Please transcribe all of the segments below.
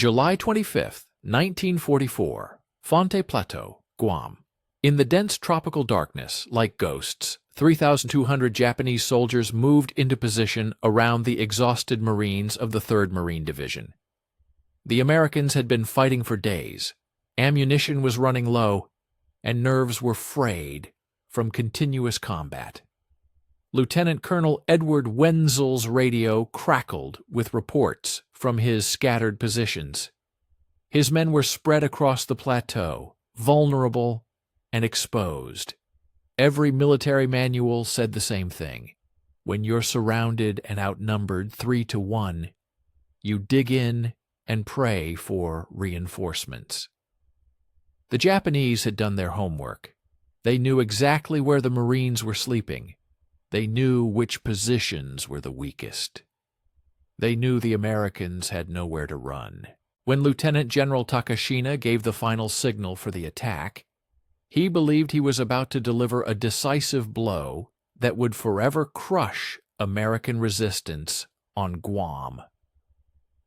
July 25, 1944, Fonte Plateau, Guam. In the dense tropical darkness, like ghosts, 3,200 Japanese soldiers moved into position around the exhausted Marines of the 3rd Marine Division. The Americans had been fighting for days, ammunition was running low, and nerves were frayed from continuous combat. Lieutenant Colonel Edward Wenzel's radio crackled with reports from his scattered positions. His men were spread across the plateau, vulnerable and exposed. Every military manual said the same thing. When you're surrounded and outnumbered 3-1, you dig in and pray for reinforcements. The Japanese had done their homework. They knew exactly where the Marines were sleeping. They knew which positions were the weakest. They knew the Americans had nowhere to run. When Lieutenant General Takashina gave the final signal for the attack, he believed he was about to deliver a decisive blow that would forever crush American resistance on Guam.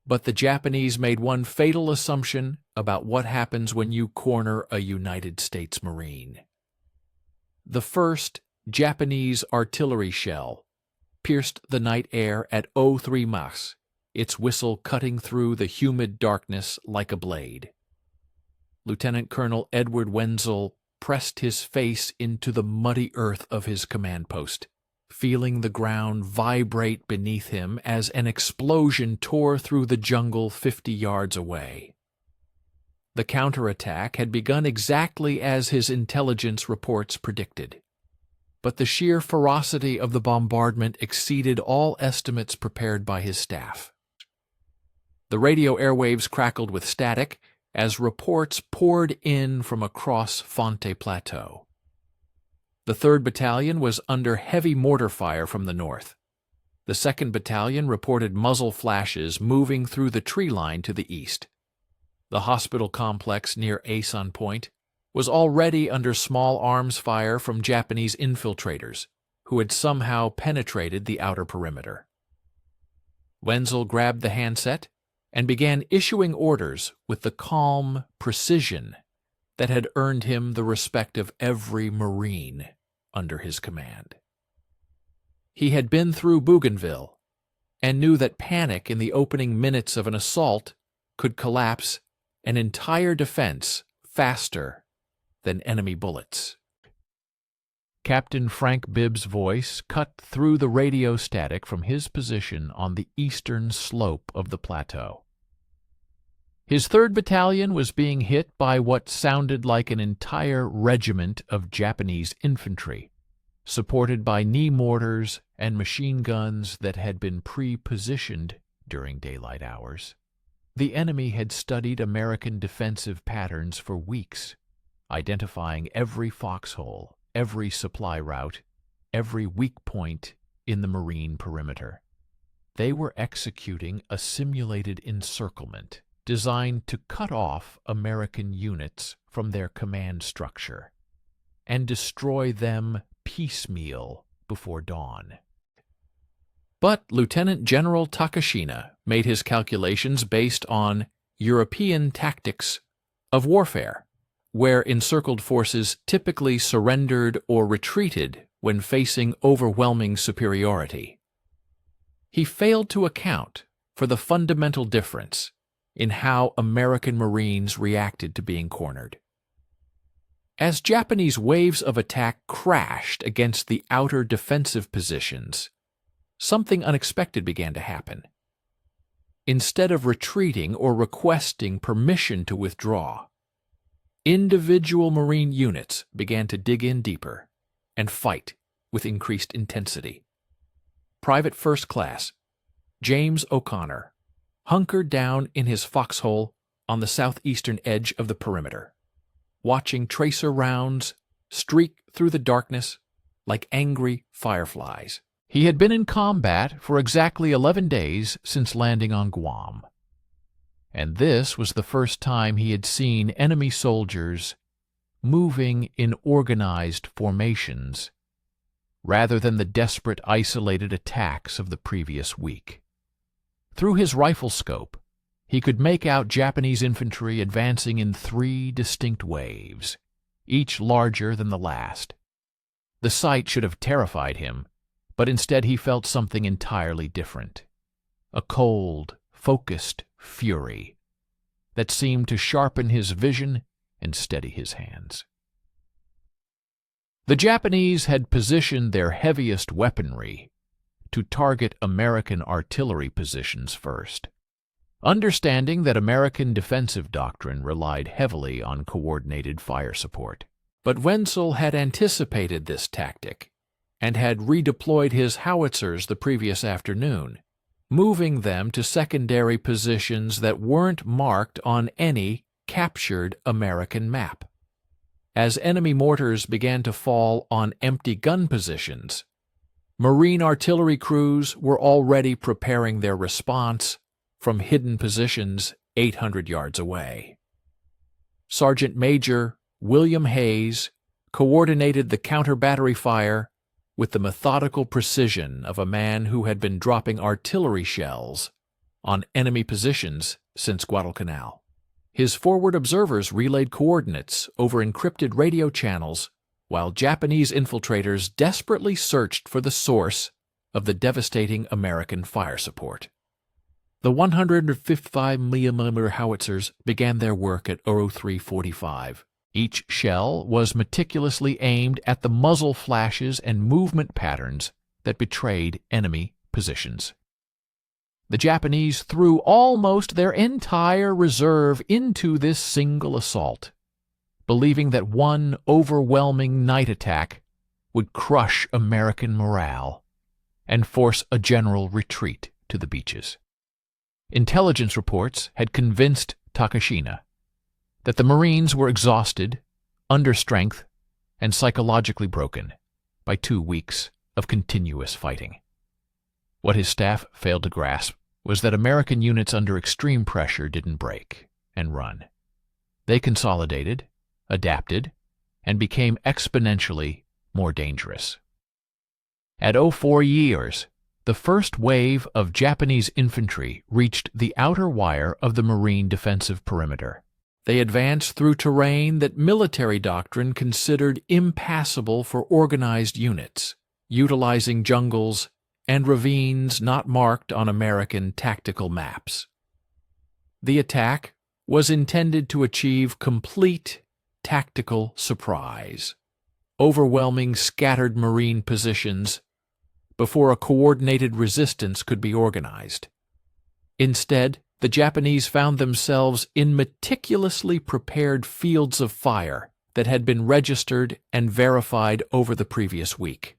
But the Japanese made one fatal assumption about what happens when you corner a United States Marine. The first Japanese artillery shell pierced the night air at 03 Mach, its whistle cutting through the humid darkness like a blade. Lieutenant Colonel Edward Wenzel pressed his face into the muddy earth of his command post, feeling the ground vibrate beneath him as an explosion tore through the jungle 50 yards away. The counterattack had begun exactly as his intelligence reports predicted, but the sheer ferocity of the bombardment exceeded all estimates prepared by his staff. The radio airwaves crackled with static as reports poured in from across Fonte Plateau. The 3rd Battalion was under heavy mortar fire from the north. The 2nd Battalion reported muzzle flashes moving through the tree line to the east. The hospital complex near Asan Point was already under small arms fire from Japanese infiltrators who had somehow penetrated the outer perimeter. Wenzel grabbed the handset and began issuing orders with the calm precision that had earned him the respect of every Marine under his command. He had been through Bougainville and knew that panic in the opening minutes of an assault could collapse an entire defense faster than enemy bullets. Captain Frank Bibb's voice cut through the radio static from his position on the eastern slope of the plateau. His 3rd Battalion was being hit by what sounded like an entire regiment of Japanese infantry, supported by knee mortars and machine guns that had been pre-positioned during daylight hours. The enemy had studied American defensive patterns for weeks, identifying every foxhole, every supply route, every weak point in the Marine perimeter. They were executing a simulated encirclement designed to cut off American units from their command structure and destroy them piecemeal before dawn. But Lieutenant General Takashina made his calculations based on European tactics of warfare, where encircled forces typically surrendered or retreated when facing overwhelming superiority. He failed to account for the fundamental difference in how American Marines reacted to being cornered. As Japanese waves of attack crashed against the outer defensive positions, something unexpected began to happen. Instead of retreating or requesting permission to withdraw, individual Marine units began to dig in deeper and fight with increased intensity. Private First Class James O'Connor hunkered down in his foxhole on the southeastern edge of the perimeter, watching tracer rounds streak through the darkness like angry fireflies. He had been in combat for exactly 11 days since landing on Guam, and this was the first time he had seen enemy soldiers moving in organized formations rather than the desperate isolated attacks of the previous week. Through his rifle scope, he could make out Japanese infantry advancing in 3 distinct waves, each larger than the last. The sight should have terrified him, but instead he felt something entirely different. A cold, focused fury that seemed to sharpen his vision and steady his hands. The Japanese had positioned their heaviest weaponry to target American artillery positions first, understanding that American defensive doctrine relied heavily on coordinated fire support. But Wenzel had anticipated this tactic and had redeployed his howitzers the previous afternoon, moving them to secondary positions that weren't marked on any captured American map. As enemy mortars began to fall on empty gun positions, Marine artillery crews were already preparing their response from hidden positions 800 yards away. Sergeant Major William Hayes coordinated the counter-battery fire with the methodical precision of a man who had been dropping artillery shells on enemy positions since Guadalcanal. His forward observers relayed coordinates over encrypted radio channels while Japanese infiltrators desperately searched for the source of the devastating American fire support. The 155mm howitzers began their work at 03:45. Each shell was meticulously aimed at the muzzle flashes and movement patterns that betrayed enemy positions. The Japanese threw almost their entire reserve into this single assault, believing that one overwhelming night attack would crush American morale and force a general retreat to the beaches. Intelligence reports had convinced Takashina that the Marines were exhausted, under strength, and psychologically broken by 2 weeks of continuous fighting. What his staff failed to grasp was that American units under extreme pressure didn't break and run. They consolidated, adapted, and became exponentially more dangerous. At 04 years, the first wave of Japanese infantry reached the outer wire of the Marine defensive perimeter. They advanced through terrain that military doctrine considered impassable for organized units, utilizing jungles and ravines not marked on American tactical maps. The attack was intended to achieve complete tactical surprise, overwhelming scattered Marine positions before a coordinated resistance could be organized. Instead, the Japanese found themselves in meticulously prepared fields of fire that had been registered and verified over the previous week.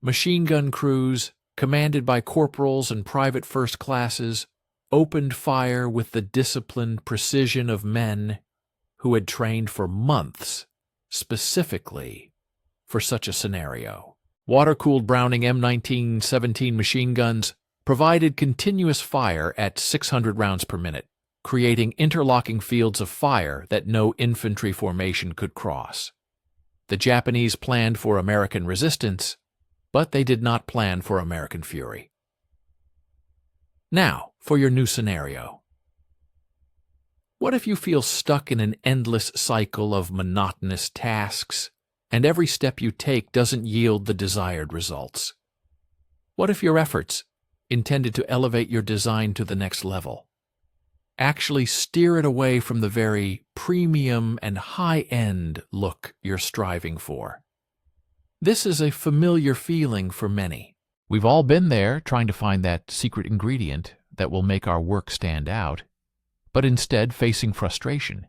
Machine gun crews, commanded by corporals and private first classes, opened fire with the disciplined precision of men who had trained for months specifically for such a scenario. Water-cooled Browning M1917 machine guns provided continuous fire at 600 rounds per minute, creating interlocking fields of fire that no infantry formation could cross. The Japanese planned for American resistance, but they did not plan for American fury. Now, for your new scenario. What if you feel stuck in an endless cycle of monotonous tasks, and every step you take doesn't yield the desired results? What if your efforts, intended to elevate your design to the next level, actually steer it away from the very premium and high-end look you're striving for? This is a familiar feeling for many. We've all been there trying to find that secret ingredient that will make our work stand out, but instead facing frustration,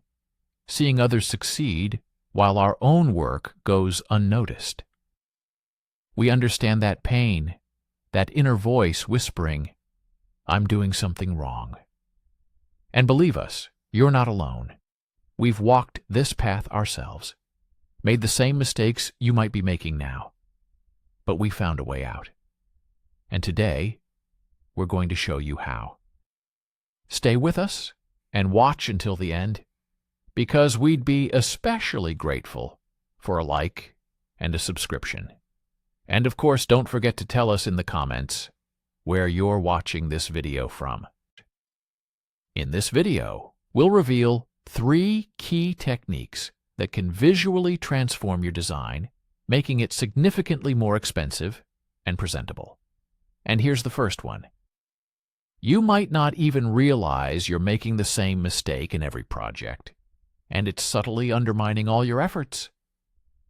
seeing others succeed while our own work goes unnoticed. We understand that pain, that inner voice whispering, "I'm doing something wrong." And believe us, you're not alone. We've walked this path ourselves, made the same mistakes you might be making now, but we found a way out. And today, we're going to show you how. Stay with us and watch until the end, because we'd be especially grateful for a like and a subscription. And of course, don't forget to tell us in the comments where you're watching this video from. In this video, we'll reveal 3 key techniques that can visually transform your design, making it significantly more expensive and presentable. And here's the first one. You might not even realize you're making the same mistake in every project, and it's subtly undermining all your efforts.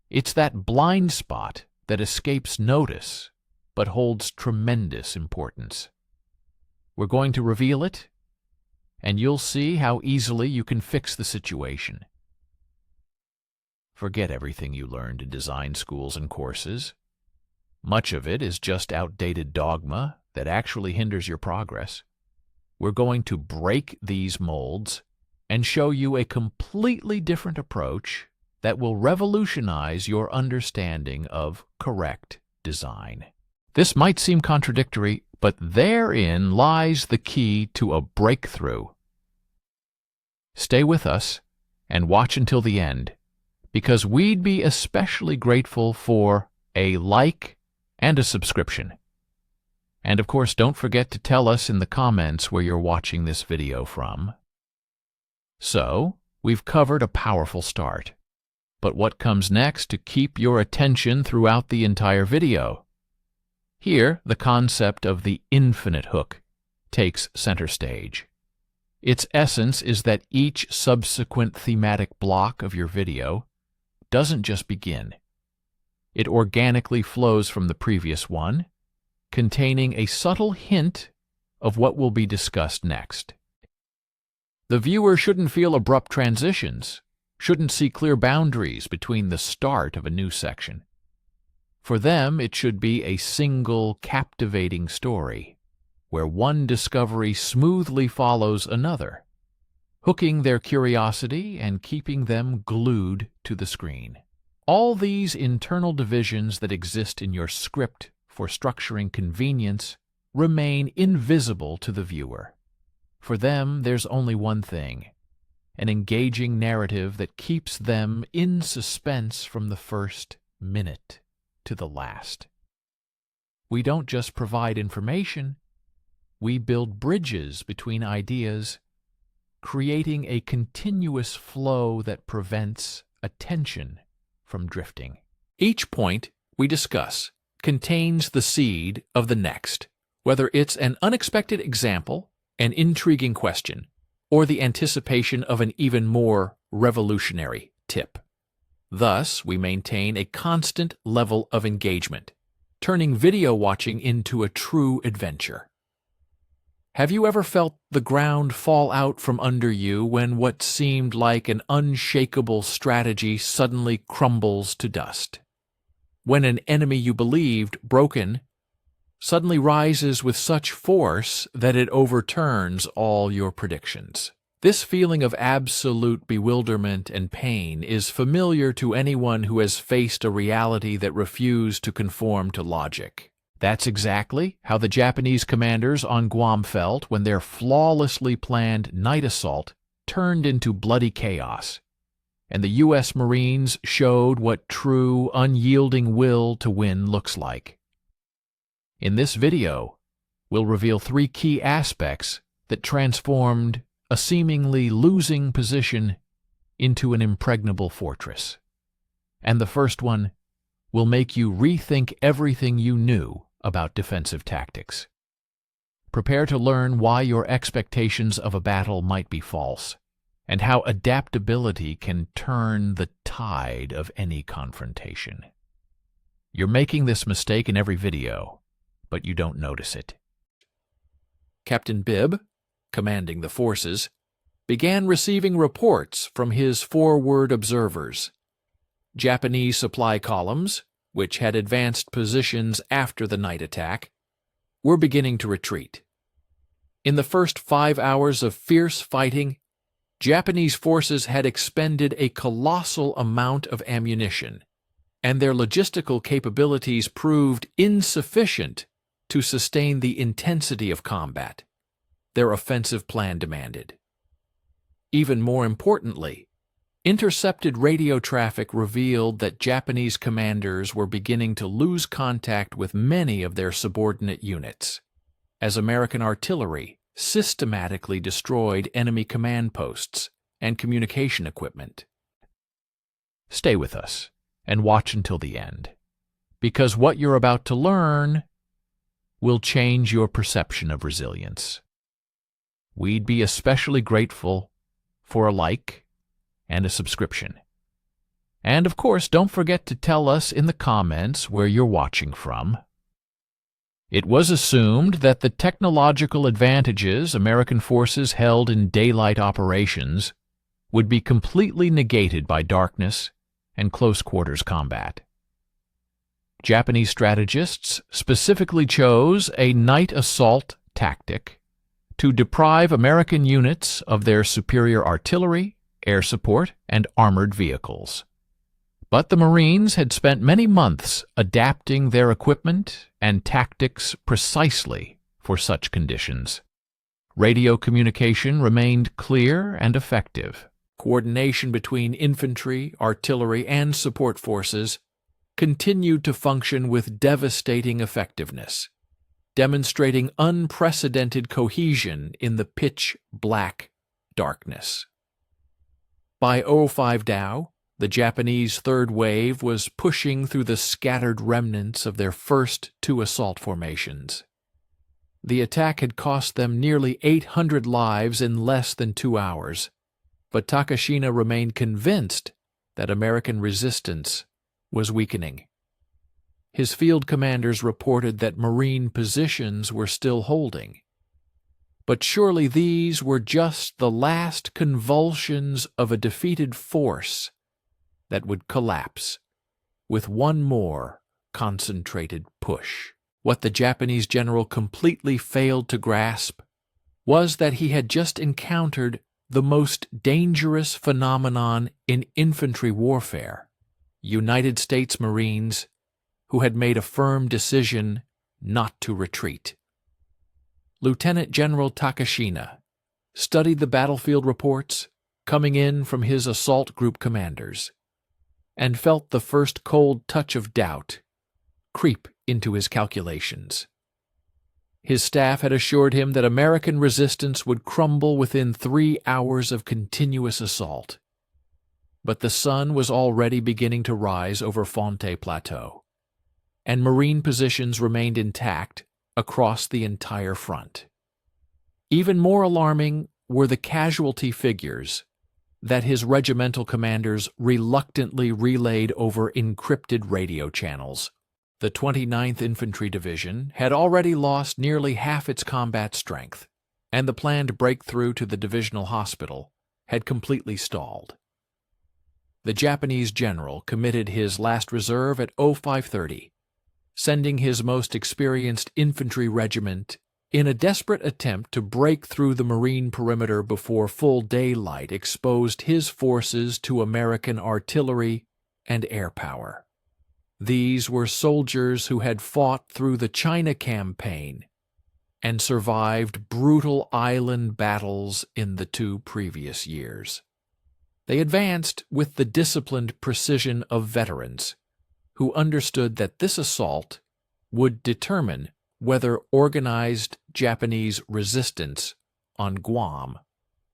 It's that blind spot that escapes notice, but holds tremendous importance. We're going to reveal it, and you'll see how easily you can fix the situation. Forget everything you learned in design schools and courses. Much of it is just outdated dogma that actually hinders your progress. We're going to break these molds and show you a completely different approach that will revolutionize your understanding of correct design. This might seem contradictory, but therein lies the key to a breakthrough. Stay with us and watch until the end, because we'd be especially grateful for a like and a subscription. And of course, don't forget to tell us in the comments where you're watching this video from. So, we've covered a powerful start. But what comes next to keep your attention throughout the entire video? Here, the concept of the infinite hook takes center stage. Its essence is that each subsequent thematic block of your video doesn't just begin. It organically flows from the previous one, containing a subtle hint of what will be discussed next. The viewer shouldn't feel abrupt transitions, shouldn't see clear boundaries between the start of a new section. For them, it should be a single, captivating story, where one discovery smoothly follows another, hooking their curiosity and keeping them glued to the screen. All these internal divisions that exist in your script for structuring convenience remain invisible to the viewer. For them, there's only one thing: an engaging narrative that keeps them in suspense from the first minute to the last. We don't just provide information, we build bridges between ideas, creating a continuous flow that prevents attention from drifting. Each point we discuss contains the seed of the next, whether it's an unexpected example, an intriguing question, or the anticipation of an even more revolutionary tip. Thus, we maintain a constant level of engagement, turning video watching into a true adventure. Have you ever felt the ground fall out from under you when what seemed like an unshakable strategy suddenly crumbles to dust? When an enemy you believed broken suddenly rises with such force that it overturns all your predictions? This feeling of absolute bewilderment and pain is familiar to anyone who has faced a reality that refused to conform to logic. That's exactly how the Japanese commanders on Guam felt when their flawlessly planned night assault turned into bloody chaos, and the U.S. Marines showed what true, unyielding will to win looks like. In this video, we'll reveal 3 key aspects that transformed a seemingly losing position into an impregnable fortress. And the first one will make you rethink everything you knew about defensive tactics. Prepare to learn why your expectations of a battle might be false, and how adaptability can turn the tide of any confrontation. You're making this mistake in every video, but you don't notice it. Captain Bibb, commanding the forces, began receiving reports from his forward observers. Japanese supply columns, which had advanced positions after the night attack, were beginning to retreat. In the first 5 hours of fierce fighting, Japanese forces had expended a colossal amount of ammunition, and their logistical capabilities proved insufficient to sustain the intensity of combat their offensive plan demanded. Even more importantly, intercepted radio traffic revealed that Japanese commanders were beginning to lose contact with many of their subordinate units, as American artillery systematically destroyed enemy command posts and communication equipment. Stay with us and watch until the end, because what you're about to learn will change your perception of resilience. We'd be especially grateful for a like and a subscription. And of course, don't forget to tell us in the comments where you're watching from. It was assumed that the technological advantages American forces held in daylight operations would be completely negated by darkness and close-quarters combat. Japanese strategists specifically chose a night assault tactic to deprive American units of their superior artillery, air support, and armored vehicles. But the Marines had spent many months adapting their equipment and tactics precisely for such conditions. Radio communication remained clear and effective. Coordination between infantry, artillery, and support forces continued to function with devastating effectiveness, demonstrating unprecedented cohesion in the pitch-black darkness. By 05 Dao, the Japanese third wave was pushing through the scattered remnants of their first two assault formations. The attack had cost them nearly 800 lives in less than 2 hours, but Takashina remained convinced that American resistance was weakening. His field commanders reported that Marine positions were still holding. But surely these were just the last convulsions of a defeated force that would collapse with one more concentrated push. What the Japanese general completely failed to grasp was that he had just encountered the most dangerous phenomenon in infantry warfare: United States Marines who had made a firm decision not to retreat. Lieutenant General Takashina studied the battlefield reports coming in from his assault group commanders and felt the first cold touch of doubt creep into his calculations. His staff had assured him that American resistance would crumble within 3 hours of continuous assault. But the sun was already beginning to rise over Fonte Plateau, and Marine positions remained intact across the entire front. Even more alarming were the casualty figures that his regimental commanders reluctantly relayed over encrypted radio channels. The 29th Infantry Division had already lost nearly half its combat strength, and the planned breakthrough to the divisional hospital had completely stalled. The Japanese general committed his last reserve at 0530, sending his most experienced infantry regiment in a desperate attempt to break through the Marine perimeter before full daylight exposed his forces to American artillery and air power. These were soldiers who had fought through the China campaign and survived brutal island battles in the 2 previous years. They advanced with the disciplined precision of veterans who understood that this assault would determine whether organized Japanese resistance on Guam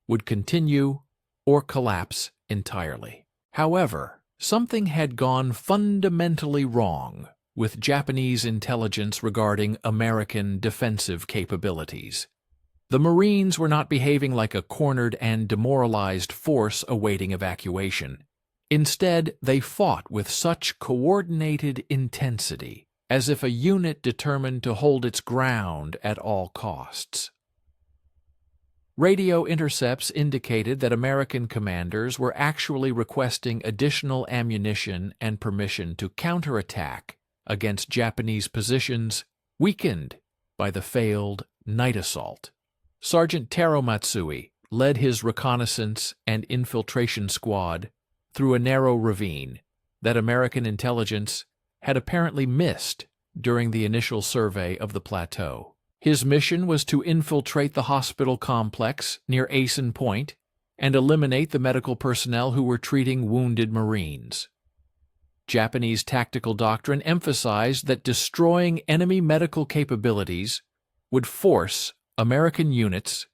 would continue or collapse entirely. However, something had gone fundamentally wrong with Japanese intelligence regarding American defensive capabilities. The Marines were not behaving like a cornered and demoralized force awaiting evacuation. Instead, they fought with such coordinated intensity, as if a unit determined to hold its ground at all costs. Radio intercepts indicated that American commanders were actually requesting additional ammunition and permission to counterattack against Japanese positions weakened by the failed night assault. Sergeant Taro Matsui led his reconnaissance and infiltration squad through a narrow ravine that American intelligence had apparently missed during the initial survey of the plateau. His mission was to infiltrate the hospital complex near Asen Point and eliminate the medical personnel who were treating wounded Marines. Japanese tactical doctrine emphasized that destroying enemy medical capabilities would force American units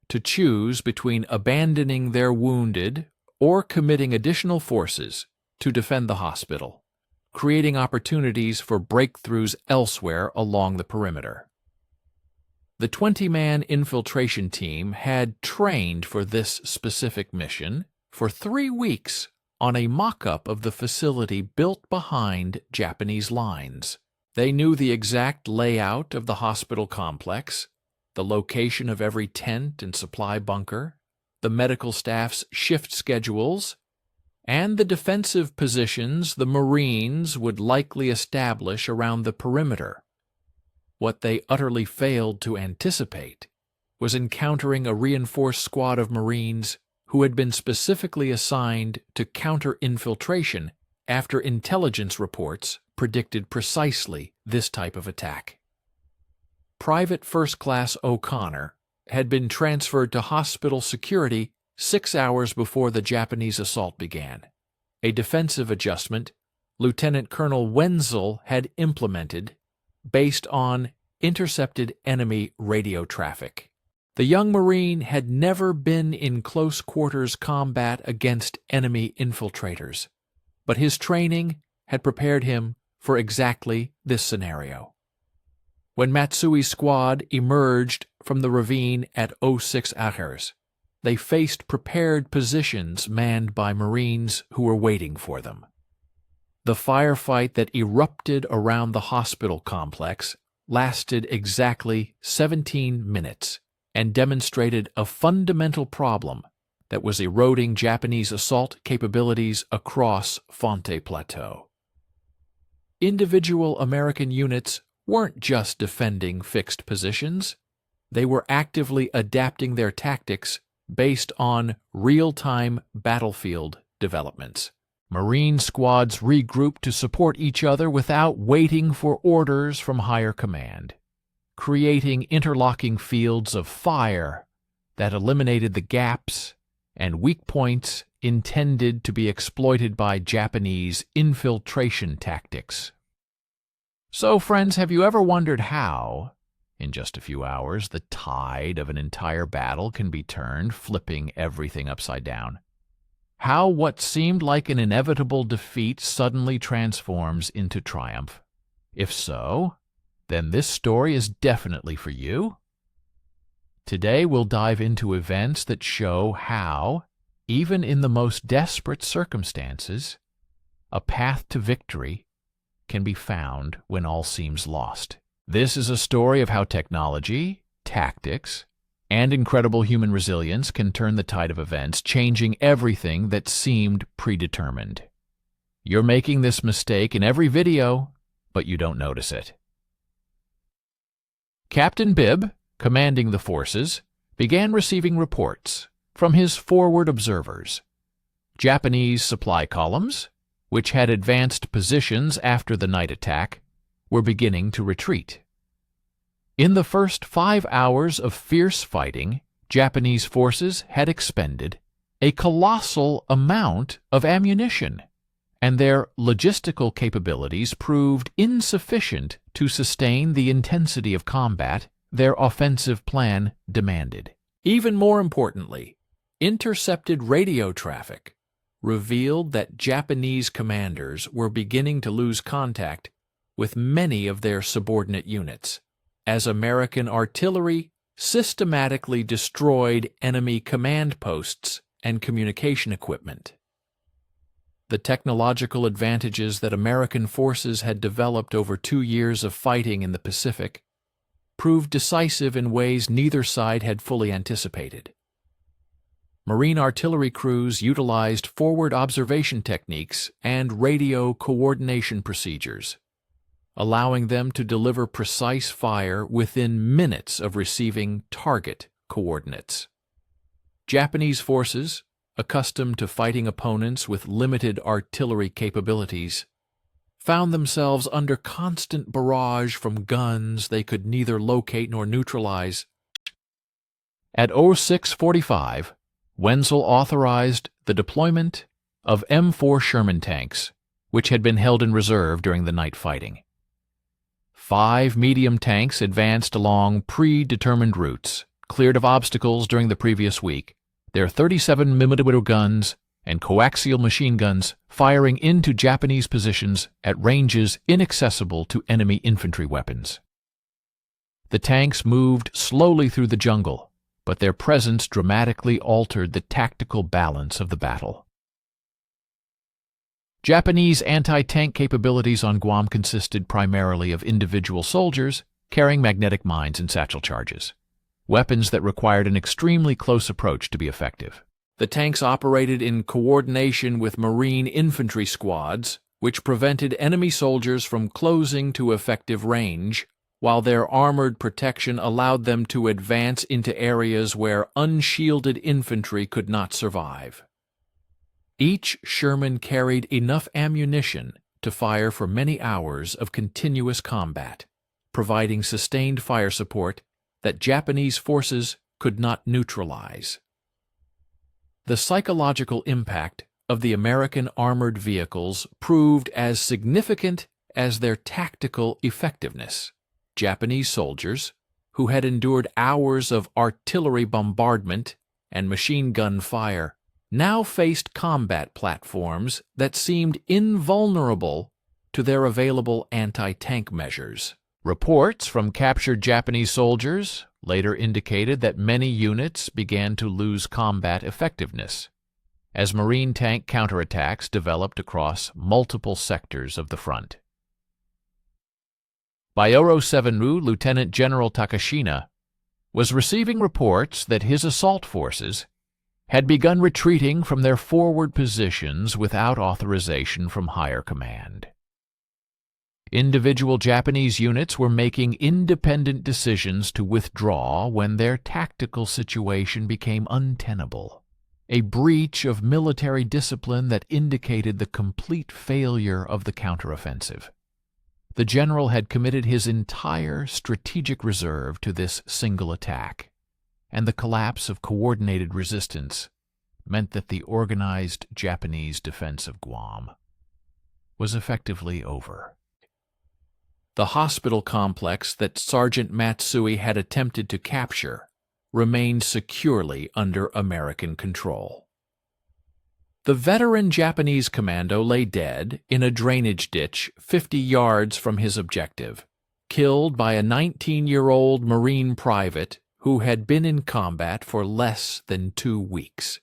to choose between abandoning their wounded or committing additional forces to defend the hospital, creating opportunities for breakthroughs elsewhere along the perimeter. The 20-man infiltration team had trained for this specific mission for 3 weeks on a mock-up of the facility built behind Japanese lines. They knew the exact layout of the hospital complex, the location of every tent and supply bunker, the medical staff's shift schedules, and the defensive positions the Marines would likely establish around the perimeter. What they utterly failed to anticipate was encountering a reinforced squad of Marines who had been specifically assigned to counter infiltration after intelligence reports predicted precisely this type of attack. Private First Class O'Connor had been transferred to hospital security 6 hours before the Japanese assault began, a defensive adjustment Lieutenant Colonel Wenzel had implemented based on intercepted enemy radio traffic. The young Marine had never been in close quarters combat against enemy infiltrators, but his training had prepared him for exactly this scenario. When Matsui's squad emerged from the ravine at 06 Acres, they faced prepared positions manned by Marines who were waiting for them. The firefight that erupted around the hospital complex lasted exactly 17 minutes and demonstrated a fundamental problem that was eroding Japanese assault capabilities across Fonte Plateau. Individual American units weren't just defending fixed positions, they were actively adapting their tactics based on real-time battlefield developments. Marine squads regrouped to support each other without waiting for orders from higher command, creating interlocking fields of fire that eliminated the gaps and weak points intended to be exploited by Japanese infiltration tactics. So, friends, have you ever wondered how, in just a few hours, the tide of an entire battle can be turned, flipping everything upside down? How what seemed like an inevitable defeat suddenly transforms into triumph? If so, then this story is definitely for you. Today we'll dive into events that show how, even in the most desperate circumstances, a path to victory can be found when all seems lost. This is a story of how technology, tactics, and incredible human resilience can turn the tide of events, changing everything that seemed predetermined. You're making this mistake in every video, but you don't notice it. Captain Bibb, commanding the forces, began receiving reports from his forward observers. Japanese supply columns, which had advanced positions after the night attack, were beginning to retreat. In the first 5 hours of fierce fighting, Japanese forces had expended a colossal amount of ammunition, and their logistical capabilities proved insufficient to sustain the intensity of combat their offensive plan demanded. Even more importantly, intercepted radio traffic revealed that Japanese commanders were beginning to lose contact with many of their subordinate units, as American artillery systematically destroyed enemy command posts and communication equipment. The technological advantages that American forces had developed over 2 years of fighting in the Pacific proved decisive in ways neither side had fully anticipated. Marine artillery crews utilized forward observation techniques and radio coordination procedures, allowing them to deliver precise fire within minutes of receiving target coordinates. Japanese forces, accustomed to fighting opponents with limited artillery capabilities, found themselves under constant barrage from guns they could neither locate nor neutralize. At 06:45, Wenzel authorized the deployment of M4 Sherman tanks, which had been held in reserve during the night fighting. 5 medium tanks advanced along predetermined routes, cleared of obstacles during the previous week, their 37 numerically guns and coaxial machine guns firing into Japanese positions at ranges inaccessible to enemy infantry weapons. The tanks moved slowly through the jungle, but their presence dramatically altered the tactical balance of the battle. Japanese anti-tank capabilities on Guam consisted primarily of individual soldiers carrying magnetic mines and satchel charges, weapons that required an extremely close approach to be effective. The tanks operated in coordination with Marine infantry squads, which prevented enemy soldiers from closing to effective range, while their armored protection allowed them to advance into areas where unshielded infantry could not survive. Each Sherman carried enough ammunition to fire for many hours of continuous combat, providing sustained fire support that Japanese forces could not neutralize. The psychological impact of the American armored vehicles proved as significant as their tactical effectiveness. Japanese soldiers, who had endured hours of artillery bombardment and machine gun fire, now faced combat platforms that seemed invulnerable to their available anti-tank measures. Reports from captured Japanese soldiers later indicated that many units began to lose combat effectiveness as Marine tank counterattacks developed across multiple sectors of the front. By Oro 7ru, Lieutenant General Takashina was receiving reports that his assault forces had begun retreating from their forward positions without authorization from higher command. Individual Japanese units were making independent decisions to withdraw when their tactical situation became untenable, a breach of military discipline that indicated the complete failure of the counteroffensive. The general had committed his entire strategic reserve to this single attack, and the collapse of coordinated resistance meant that the organized Japanese defense of Guam was effectively over. The hospital complex that Sergeant Matsui had attempted to capture remained securely under American control. The veteran Japanese commando lay dead in a drainage ditch 50 yards from his objective, killed by a 19-year-old Marine private who had been in combat for less than 2 weeks.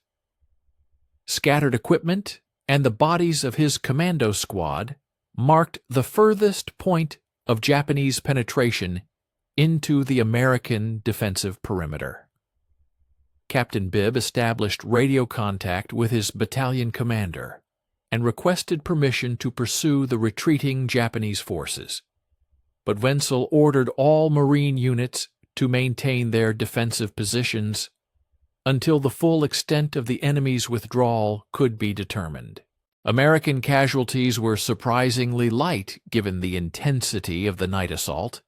Scattered equipment and the bodies of his commando squad marked the furthest point of Japanese penetration into the American defensive perimeter. Captain Bibb established radio contact with his battalion commander and requested permission to pursue the retreating Japanese forces. But Wenzel ordered all Marine units to maintain their defensive positions until the full extent of the enemy's withdrawal could be determined. American casualties were surprisingly light given the intensity of the night assault,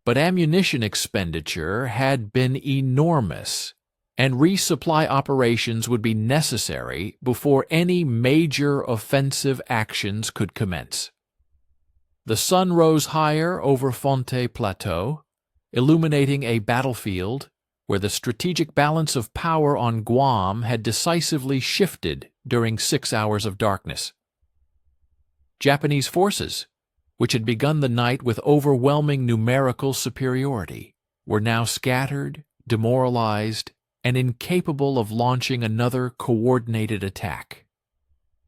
but ammunition expenditure had been enormous, and resupply operations would be necessary before any major offensive actions could commence. The sun rose higher over Fonte Plateau, illuminating a battlefield where the strategic balance of power on Guam had decisively shifted during 6 hours of darkness. Japanese forces, which had begun the night with overwhelming numerical superiority, were now scattered, demoralized, and incapable of launching another coordinated attack.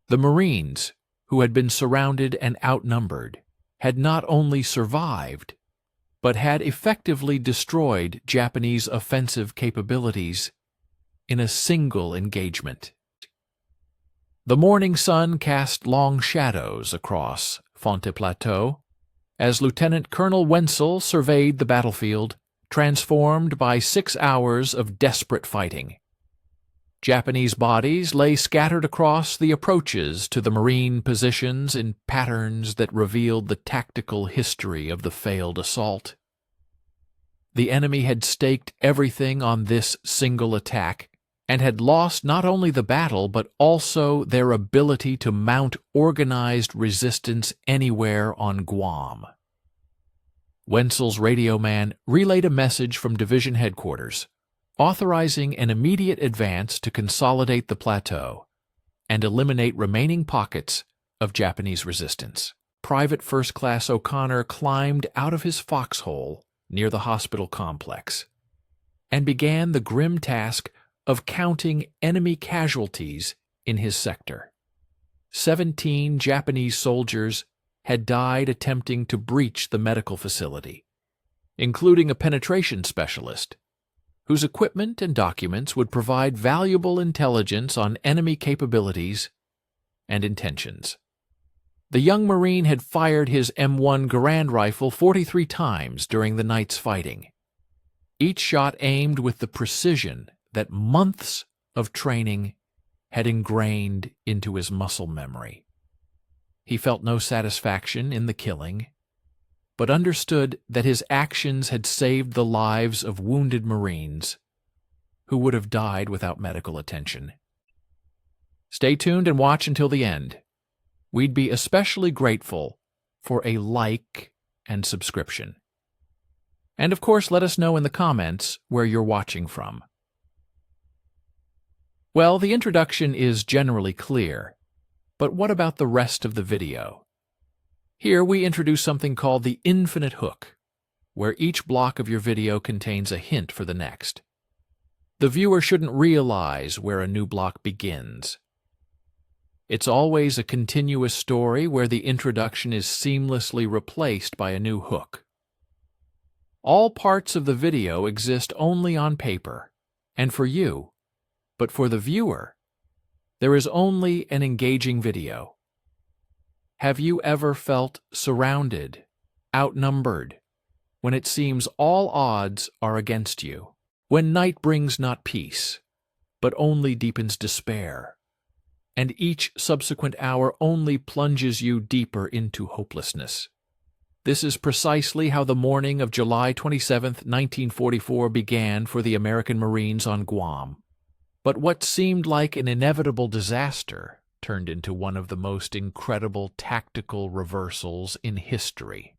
The Marines, who had been surrounded and outnumbered, had not only survived, but had effectively destroyed Japanese offensive capabilities in a single engagement. The morning sun cast long shadows across Fonte Plateau as Lieutenant Colonel Wenzel surveyed the battlefield, transformed by 6 hours of desperate fighting. Japanese bodies lay scattered across the approaches to the Marine positions in patterns that revealed the tactical history of the failed assault. The enemy had staked everything on this single attack and had lost not only the battle but also their ability to mount organized resistance anywhere on Guam. Wenzel's radio man relayed a message from division headquarters, authorizing an immediate advance to consolidate the plateau and eliminate remaining pockets of Japanese resistance. Private First Class O'Connor climbed out of his foxhole near the hospital complex and began the grim task of counting enemy casualties in his sector. 17 Japanese soldiers had died attempting to breach the medical facility, including a penetration specialist, whose equipment and documents would provide valuable intelligence on enemy capabilities and intentions. The young Marine had fired his M1 Garand rifle 43 times during the night's fighting, each shot aimed with the precision that months of training had ingrained into his muscle memory. He felt no satisfaction in the killing, but understood that his actions had saved the lives of wounded Marines who would have died without medical attention. Stay tuned and watch until the end. We'd be especially grateful for a like and subscription. And of course, let us know in the comments where you're watching from. Well, the introduction is generally clear, but what about the rest of the video? Here we introduce something called the infinite hook, where each block of your video contains a hint for the next. The viewer shouldn't realize where a new block begins. It's always a continuous story where the introduction is seamlessly replaced by a new hook. All parts of the video exist only on paper, and for you, but for the viewer, there is only an engaging video. Have you ever felt surrounded, outnumbered, when it seems all odds are against you? When night brings not peace, but only deepens despair, and each subsequent hour only plunges you deeper into hopelessness? This is precisely how the morning of July 27, 1944 began for the American Marines on Guam. But what seemed like an inevitable disaster turned into one of the most incredible tactical reversals in history.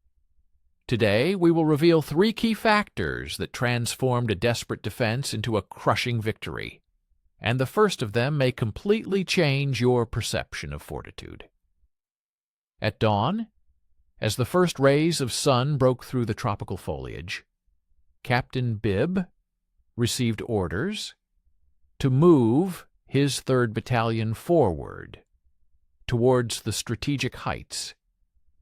Today, we will reveal 3 key factors that transformed a desperate defense into a crushing victory, and the first of them may completely change your perception of fortitude. At dawn, as the first rays of sun broke through the tropical foliage, Captain Bibb received orders to move his 3rd Battalion forward towards the strategic heights,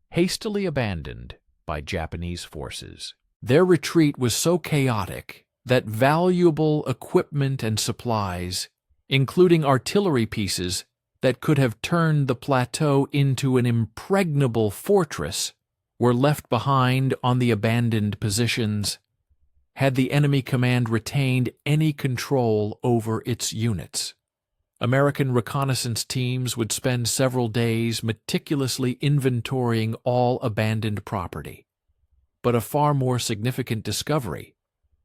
hastily abandoned by Japanese forces. Their retreat was so chaotic that valuable equipment and supplies, including artillery pieces that could have turned the plateau into an impregnable fortress, were left behind on the abandoned positions, had the enemy command retained any control over its units. American reconnaissance teams would spend several days meticulously inventorying all abandoned property. But a far more significant discovery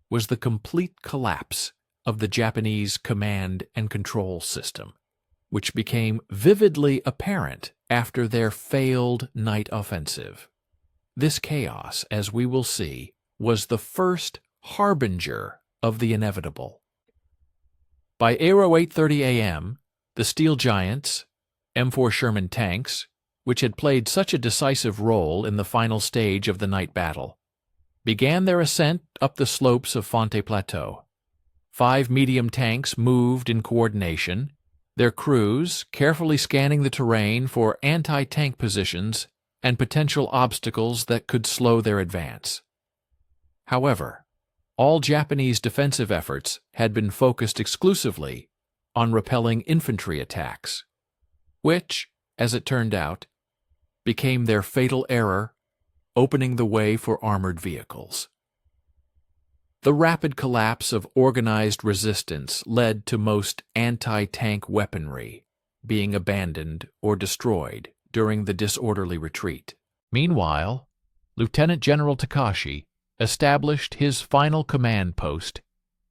was the complete collapse of the Japanese command and control system, which became vividly apparent after their failed night offensive. This chaos, as we will see, was the first harbinger of the inevitable. By 8:30 a.m., the steel giants, M4 Sherman tanks, which had played such a decisive role in the final stage of the night battle, began their ascent up the slopes of Fonte Plateau. 5 medium tanks moved in coordination, their crews carefully scanning the terrain for anti-tank positions and potential obstacles that could slow their advance. However, all Japanese defensive efforts had been focused exclusively on repelling infantry attacks, which, as it turned out, became their fatal error, opening the way for armored vehicles. The rapid collapse of organized resistance led to most anti-tank weaponry being abandoned or destroyed during the disorderly retreat. Meanwhile, Lieutenant General Takashi established his final command post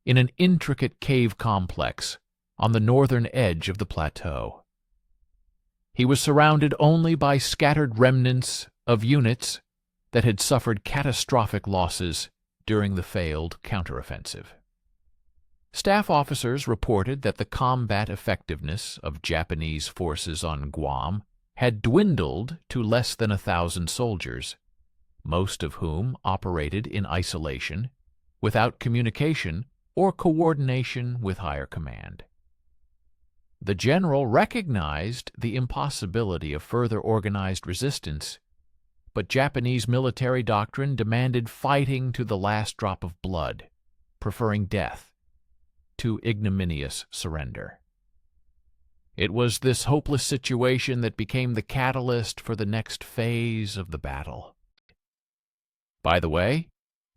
in an intricate cave complex on the northern edge of the plateau. He was surrounded only by scattered remnants of units that had suffered catastrophic losses during the failed counteroffensive. Staff officers reported that the combat effectiveness of Japanese forces on Guam had dwindled to less than 1,000 soldiers, most of whom operated in isolation, without communication or coordination with higher command. The general recognized the impossibility of further organized resistance, but Japanese military doctrine demanded fighting to the last drop of blood, preferring death to ignominious surrender. It was this hopeless situation that became the catalyst for the next phase of the battle. By the way,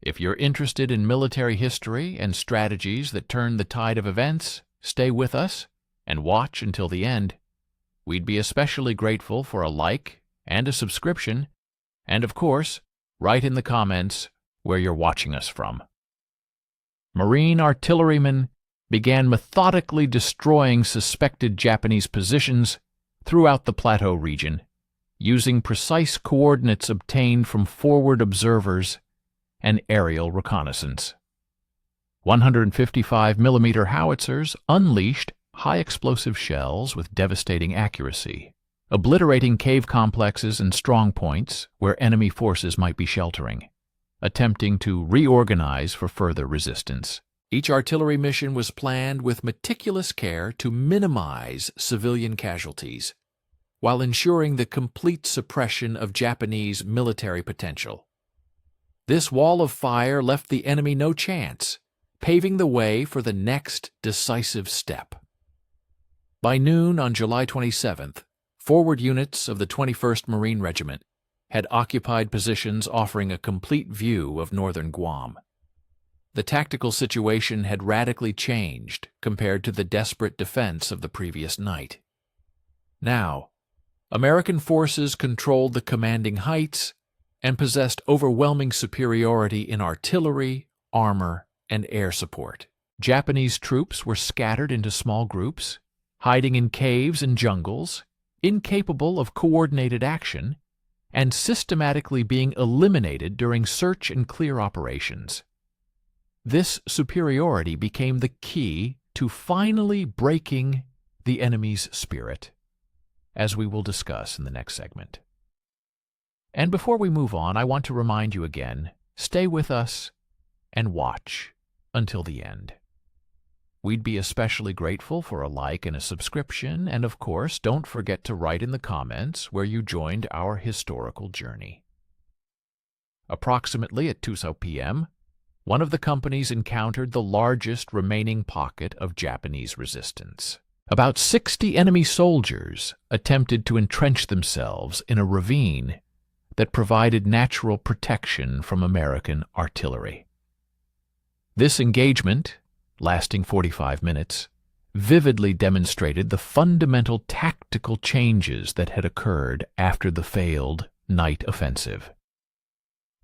if you're interested in military history and strategies that turn the tide of events, stay with us and watch until the end. We'd be especially grateful for a like and a subscription, and of course, write in the comments where you're watching us from. Marine artillerymen began methodically destroying suspected Japanese positions throughout the Plateau region, using precise coordinates obtained from forward observers and aerial reconnaissance. 155mm howitzers unleashed high-explosive shells with devastating accuracy, obliterating cave complexes and strong points where enemy forces might be sheltering, attempting to reorganize for further resistance. Each artillery mission was planned with meticulous care to minimize civilian casualties, while ensuring the complete suppression of Japanese military potential. This wall of fire left the enemy no chance, paving the way for the next decisive step. By noon on July 27th, forward units of the 21st Marine Regiment had occupied positions offering a complete view of northern Guam. The tactical situation had radically changed compared to the desperate defense of the previous night. Now, American forces controlled the commanding heights and possessed overwhelming superiority in artillery, armor, and air support. Japanese troops were scattered into small groups, hiding in caves and jungles, incapable of coordinated action, and systematically being eliminated during search and clear operations. This superiority became the key to finally breaking the enemy's spirit, as we will discuss in the next segment. And before we move on, I want to remind you again, stay with us and watch until the end. We'd be especially grateful for a like and a subscription, and of course, don't forget to write in the comments where you joined our historical journey. Approximately at 2 p.m., one of the companies encountered the largest remaining pocket of Japanese resistance. About 60 enemy soldiers attempted to entrench themselves in a ravine that provided natural protection from American artillery. This engagement, lasting 45 minutes, vividly demonstrated the fundamental tactical changes that had occurred after the failed night offensive.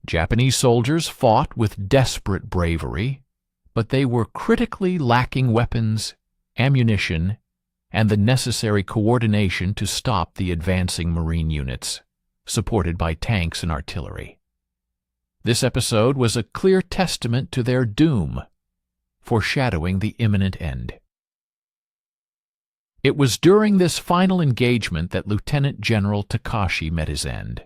Japanese soldiers fought with desperate bravery, but they were critically lacking weapons, ammunition, and the necessary coordination to stop the advancing Marine units, supported by tanks and artillery. This episode was a clear testament to their doom, foreshadowing the imminent end. It was during this final engagement that Lieutenant General Takashi met his end,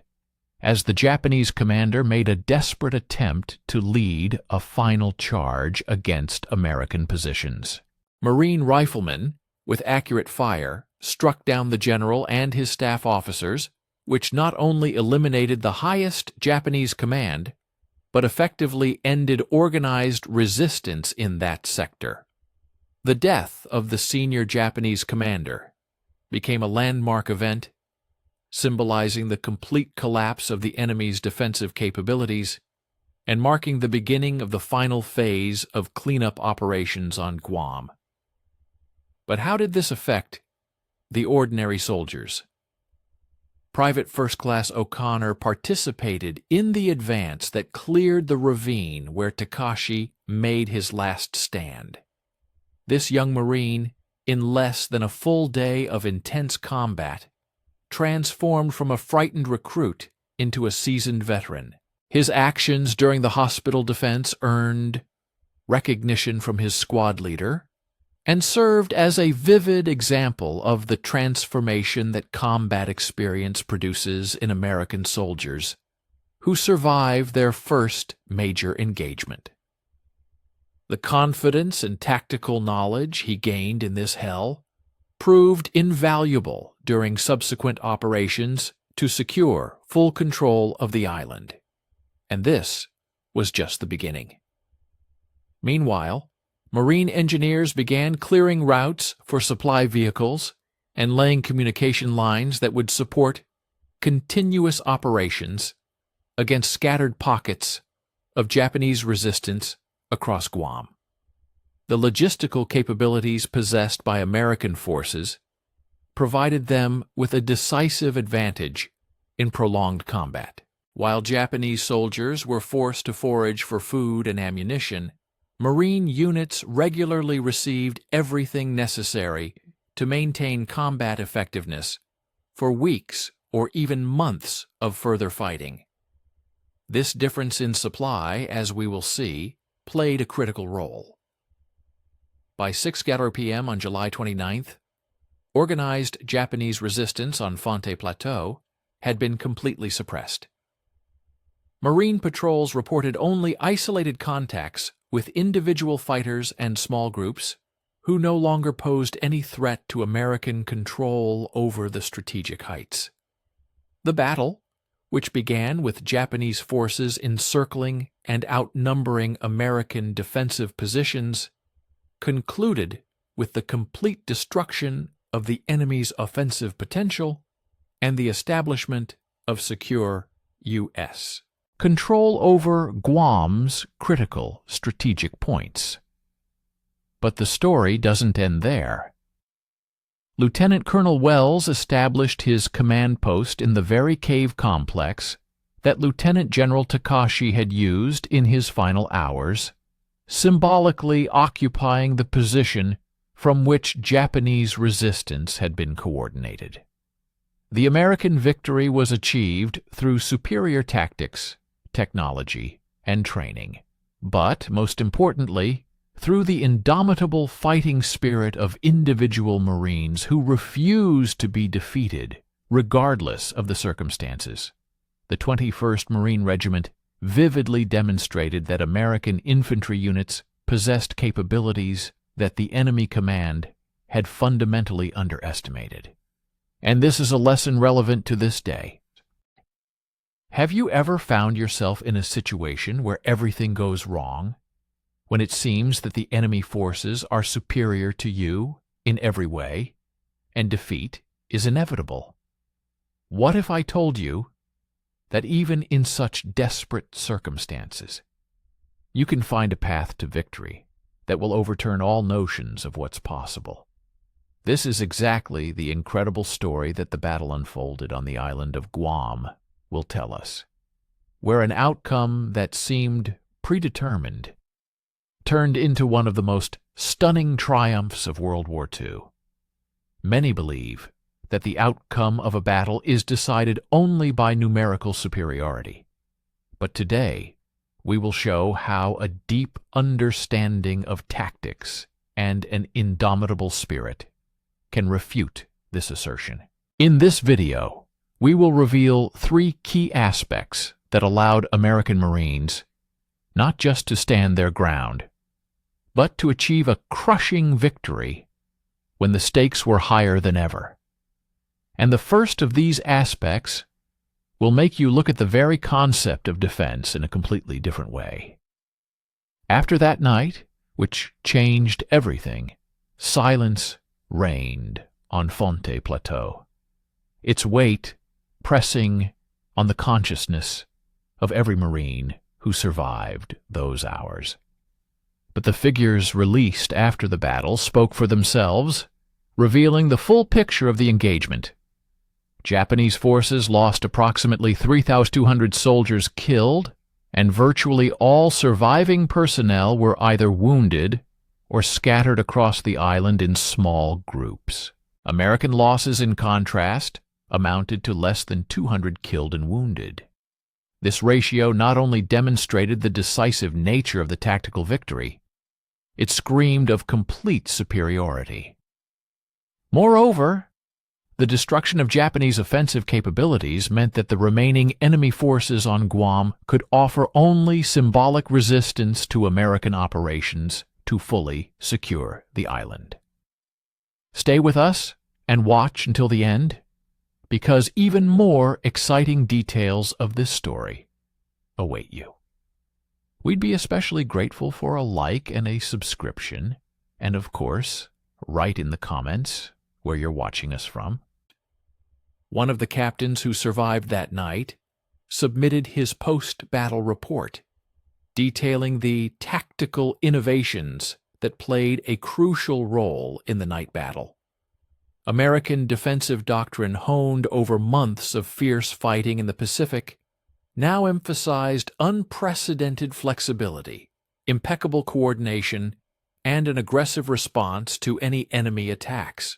as the Japanese commander made a desperate attempt to lead a final charge against American positions. Marine riflemen, with accurate fire, struck down the general and his staff officers, which not only eliminated the highest Japanese command, but effectively ended organized resistance in that sector. The death of the senior Japanese commander became a landmark event, symbolizing the complete collapse of the enemy's defensive capabilities and marking the beginning of the final phase of cleanup operations on Guam. But how did this affect the ordinary soldiers? Private First Class O'Connor participated in the advance that cleared the ravine where Takashi made his last stand. This young Marine, in less than a full day of intense combat, transformed from a frightened recruit into a seasoned veteran, His actions during the hospital defense earned recognition from his squad leader and served as a vivid example of the transformation that combat experience produces in American soldiers who survive their first major engagement. The confidence and tactical knowledge he gained in this hell proved invaluable during subsequent operations to secure full control of the island. And this was just the beginning. Meanwhile, Marine engineers began clearing routes for supply vehicles and laying communication lines that would support continuous operations against scattered pockets of Japanese resistance across Guam. The logistical capabilities possessed by American forces provided them with a decisive advantage in prolonged combat. While Japanese soldiers were forced to forage for food and ammunition, Marine units regularly received everything necessary to maintain combat effectiveness for weeks or even months of further fighting. This difference in supply, as we will see, played a critical role. By 6:00 p.m. on July 29th, organized Japanese resistance on Fonte Plateau had been completely suppressed. Marine patrols reported only isolated contacts with individual fighters and small groups who no longer posed any threat to American control over the strategic heights. The battle, which began with Japanese forces encircling and outnumbering American defensive positions, concluded with the complete destruction of the enemy's offensive potential and the establishment of secure U.S. control over Guam's critical strategic points. But the story doesn't end there. Lieutenant Colonel Wells established his command post in the very cave complex that Lieutenant General Takashi had used in his final hours, symbolically occupying the position from which Japanese resistance had been coordinated. The American victory was achieved through superior tactics, technology, and training, but, most importantly, through the indomitable fighting spirit of individual Marines who refused to be defeated, regardless of the circumstances. The 21st Marine Regiment vividly demonstrated that American infantry units possessed capabilities that the enemy command had fundamentally underestimated. And this is a lesson relevant to this day. Have you ever found yourself in a situation where everything goes wrong, when it seems that the enemy forces are superior to you in every way, and defeat is inevitable? What if I told you that even in such desperate circumstances, you can find a path to victory that will overturn all notions of what's possible? This is exactly the incredible story that the battle unfolded on the island of Guam will tell us, where an outcome that seemed predetermined turned into one of the most stunning triumphs of World War II. Many believe that the outcome of a battle is decided only by numerical superiority. But today, we will show how a deep understanding of tactics and an indomitable spirit can refute this assertion. In this video, we will reveal 3 key aspects that allowed American Marines not just to stand their ground, but to achieve a crushing victory when the stakes were higher than ever. And the first of these aspects will make you look at the very concept of defense in a completely different way. After that night, which changed everything, silence reigned on Fonte Plateau, its weight pressing on the consciousness of every Marine who survived those hours. But the figures released after the battle spoke for themselves, revealing the full picture of the engagement. Japanese forces lost approximately 3,200 soldiers killed, and virtually all surviving personnel were either wounded or scattered across the island in small groups. American losses, in contrast, amounted to less than 200 killed and wounded. This ratio not only demonstrated the decisive nature of the tactical victory, it screamed of complete superiority. Moreover, the destruction of Japanese offensive capabilities meant that the remaining enemy forces on Guam could offer only symbolic resistance to American operations to fully secure the island. Stay with us and watch until the end, because even more exciting details of this story await you. We'd be especially grateful for a like and a subscription, and of course, write in the comments where you're watching us from. One of the captains who survived that night submitted his post-battle report, detailing the tactical innovations that played a crucial role in the night battle. American defensive doctrine honed over months of fierce fighting in the Pacific now emphasized unprecedented flexibility, impeccable coordination, and an aggressive response to any enemy attacks.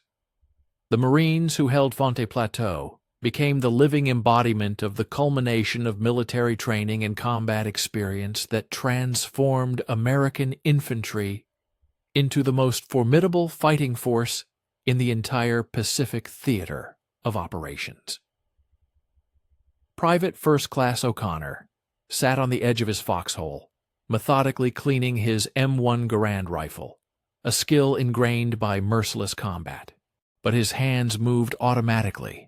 The Marines who held Fonte Plateau became the living embodiment of the culmination of military training and combat experience that transformed American infantry into the most formidable fighting force in the entire Pacific theater of operations. Private First Class O'Connor sat on the edge of his foxhole, methodically cleaning his M1 Garand rifle, a skill ingrained by merciless combat. But his hands moved automatically,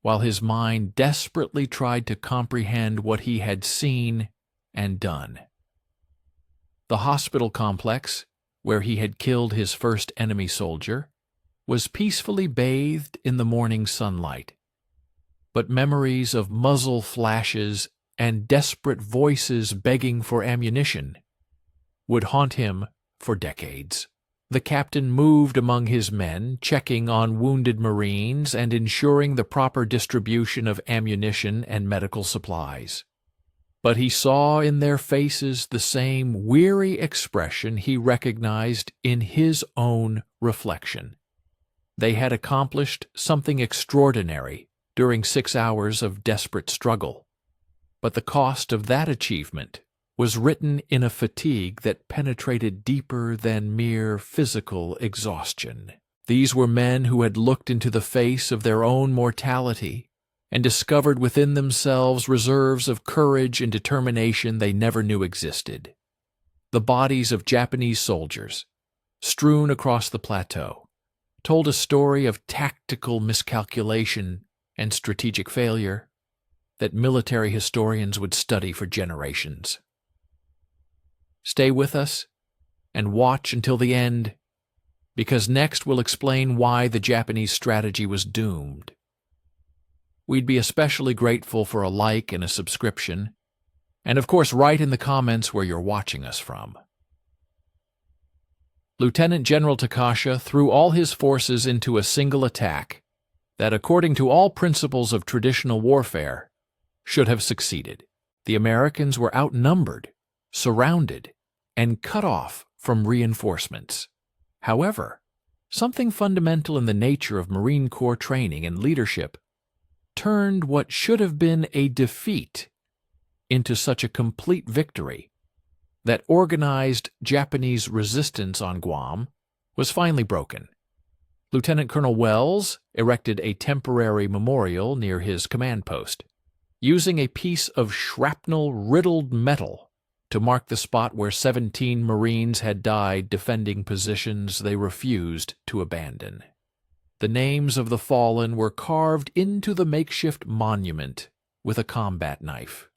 while his mind desperately tried to comprehend what he had seen and done. The hospital complex, where he had killed his first enemy soldier, was peacefully bathed in the morning sunlight. But memories of muzzle flashes and desperate voices begging for ammunition would haunt him for decades. The captain moved among his men, checking on wounded Marines and ensuring the proper distribution of ammunition and medical supplies. But he saw in their faces the same weary expression he recognized in his own reflection. They had accomplished something extraordinary during 6 hours of desperate struggle, but the cost of that achievement was written in a fatigue that penetrated deeper than mere physical exhaustion. These were men who had looked into the face of their own mortality and discovered within themselves reserves of courage and determination they never knew existed. The bodies of Japanese soldiers, strewn across the plateau, told a story of tactical miscalculation and strategic failure that military historians would study for generations. Stay with us and watch until the end, because next we'll explain why the Japanese strategy was doomed. We'd be especially grateful for a like and a subscription, and of course write in the comments where you're watching us from. Lieutenant General Takasha threw all his forces into a single attack that, according to all principles of traditional warfare, should have succeeded. The Americans were outnumbered, surrounded, and cut off from reinforcements. However, something fundamental in the nature of Marine Corps training and leadership turned what should have been a defeat into such a complete victory that organized Japanese resistance on Guam was finally broken. Lieutenant Colonel Wells erected a temporary memorial near his command post, using a piece of shrapnel-riddled metal to mark the spot where 17 Marines had died defending positions they refused to abandon. The names of the fallen were carved into the makeshift monument with a combat knife,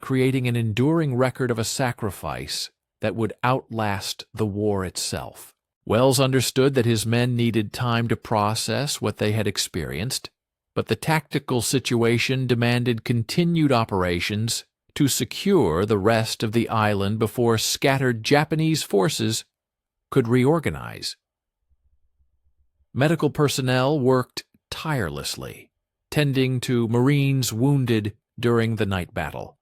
creating an enduring record of a sacrifice that would outlast the war itself. Wells understood that his men needed time to process what they had experienced, but the tactical situation demanded continued operations to secure the rest of the island before scattered Japanese forces could reorganize. Medical personnel worked tirelessly, tending to Marines wounded during the night battle.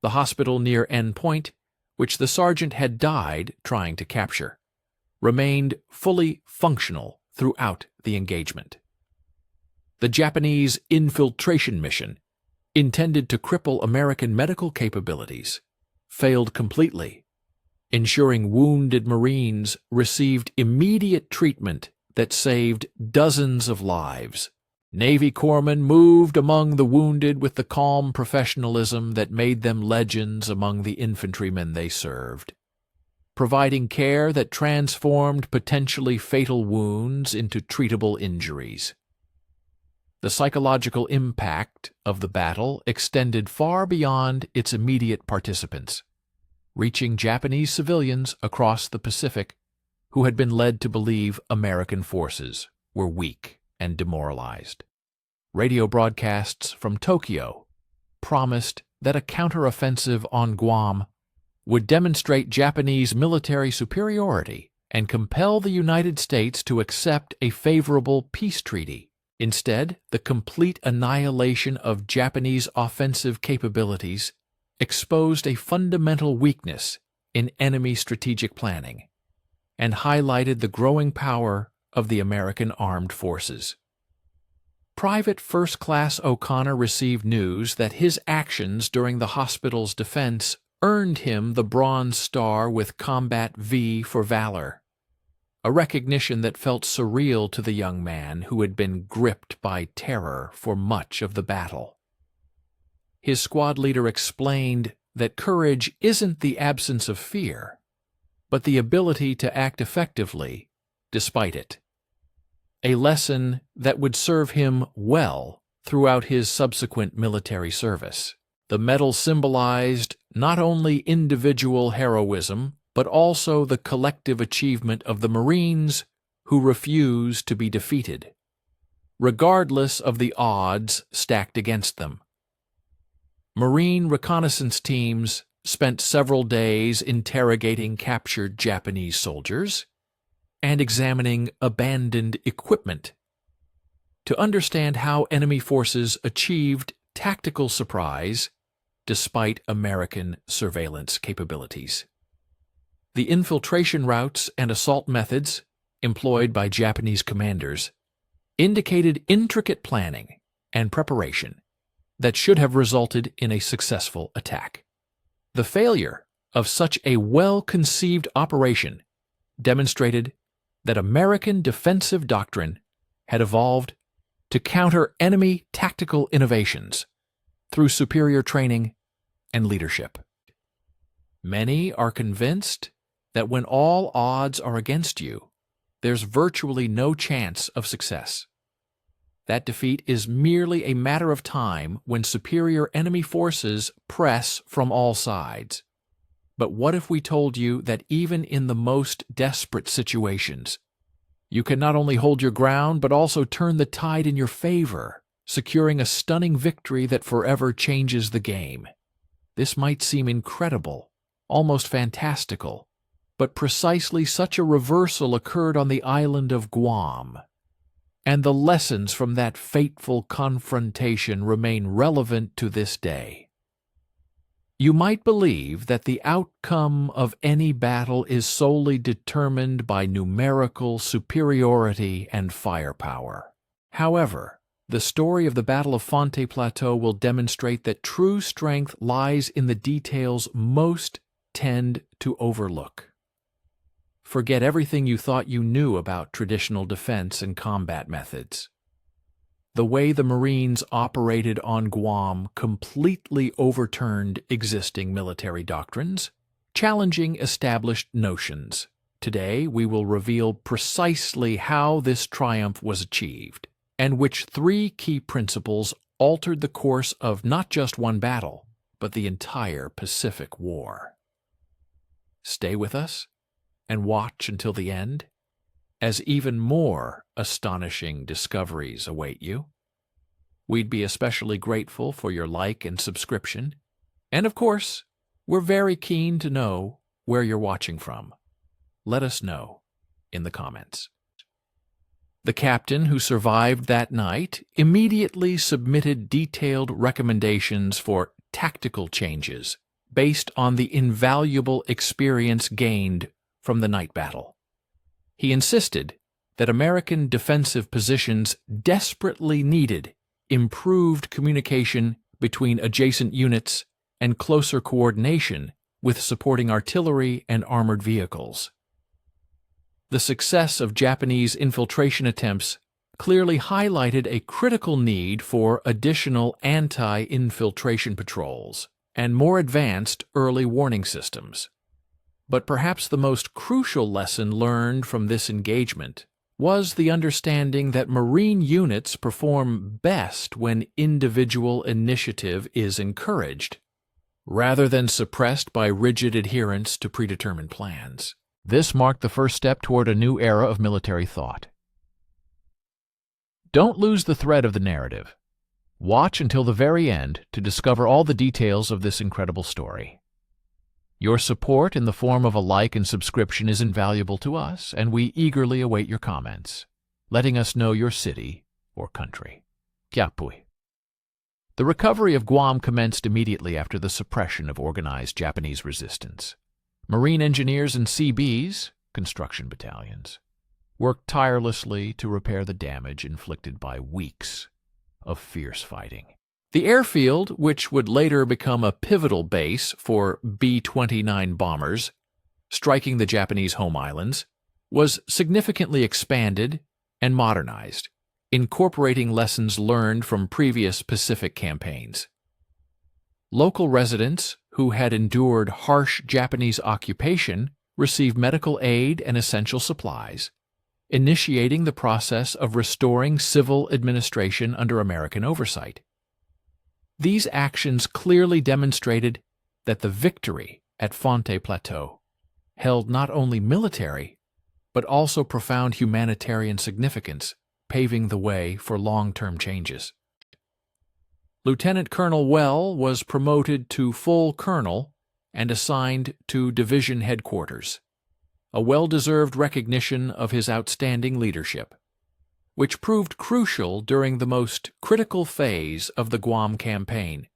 The hospital near N Point, which the sergeant had died trying to capture, remained fully functional throughout the engagement. The Japanese infiltration mission, intended to cripple American medical capabilities, failed completely, ensuring wounded Marines received immediate treatment that saved dozens of lives. Navy corpsmen moved among the wounded with the calm professionalism that made them legends among the infantrymen they served, providing care that transformed potentially fatal wounds into treatable injuries. The psychological impact of the battle extended far beyond its immediate participants, reaching Japanese civilians across the Pacific who had been led to believe American forces were weak and demoralized. Radio broadcasts from Tokyo promised that a counteroffensive on Guam would demonstrate Japanese military superiority and compel the United States to accept a favorable peace treaty. Instead, the complete annihilation of Japanese offensive capabilities exposed a fundamental weakness in enemy strategic planning and highlighted the growing power of the American armed forces. Private First Class O'Connor received news that his actions during the hospital's defense earned him the Bronze Star with Combat V for valor, a recognition that felt surreal to the young man who had been gripped by terror for much of the battle. His squad leader explained that courage isn't the absence of fear, but the ability to act effectively despite it, a lesson that would serve him well throughout his subsequent military service. The medal symbolized not only individual heroism, but also the collective achievement of the Marines who refused to be defeated, regardless of the odds stacked against them. Marine reconnaissance teams spent several days interrogating captured Japanese soldiers and examining abandoned equipment to understand how enemy forces achieved tactical surprise despite American surveillance capabilities. The infiltration routes and assault methods employed by Japanese commanders indicated intricate planning and preparation that should have resulted in a successful attack. The failure of such a well-conceived operation demonstrated that American defensive doctrine had evolved to counter enemy tactical innovations through superior training and leadership. Many are convinced that when all odds are against you, there's virtually no chance of success. That defeat is merely a matter of time when superior enemy forces press from all sides. But what if we told you that even in the most desperate situations, you can not only hold your ground but also turn the tide in your favor, securing a stunning victory that forever changes the game? This might seem incredible, almost fantastical, but precisely such a reversal occurred on the island of Guam, and the lessons from that fateful confrontation remain relevant to this day. You might believe that the outcome of any battle is solely determined by numerical superiority and firepower. However, the story of the Battle of Fonte Plateau will demonstrate that true strength lies in the details most tend to overlook. Forget everything you thought you knew about traditional defense and combat methods. The way the Marines operated on Guam completely overturned existing military doctrines, challenging established notions. Today, we will reveal precisely how this triumph was achieved, and which three key principles altered the course of not just one battle, but the entire Pacific War. Stay with us and watch until the end, as even more astonishing discoveries await you. We'd be especially grateful for your like and subscription, and of course, we're very keen to know where you're watching from. Let us know in the comments. The captain who survived that night immediately submitted detailed recommendations for tactical changes based on the invaluable experience gained from the night battle. He insisted that American defensive positions desperately needed improved communication between adjacent units and closer coordination with supporting artillery and armored vehicles. The success of Japanese infiltration attempts clearly highlighted a critical need for additional anti-infiltration patrols and more advanced early warning systems. But perhaps the most crucial lesson learned from this engagement was the understanding that Marine units perform best when individual initiative is encouraged, rather than suppressed by rigid adherence to predetermined plans. This marked the first step toward a new era of military thought. Don't lose the thread of the narrative. Watch until the very end to discover all the details of this incredible story. Your support in the form of a like and subscription is invaluable to us, and we eagerly await your comments, letting us know your city or country. Kya pui. The recovery of Guam commenced immediately after the suppression of organized Japanese resistance. Marine engineers and CBs, construction battalions, worked tirelessly to repair the damage inflicted by weeks of fierce fighting. The airfield, which would later become a pivotal base for B-29 bombers striking the Japanese home islands, was significantly expanded and modernized, incorporating lessons learned from previous Pacific campaigns. Local residents who had endured harsh Japanese occupation received medical aid and essential supplies, initiating the process of restoring civil administration under American oversight. These actions clearly demonstrated that the victory at Fonte Plateau held not only military, but also profound humanitarian significance, paving the way for long-term changes. Lieutenant Colonel Well was promoted to full colonel and assigned to division headquarters, a well-deserved recognition of his outstanding leadership, which proved crucial during the most critical phase of the Guam campaign.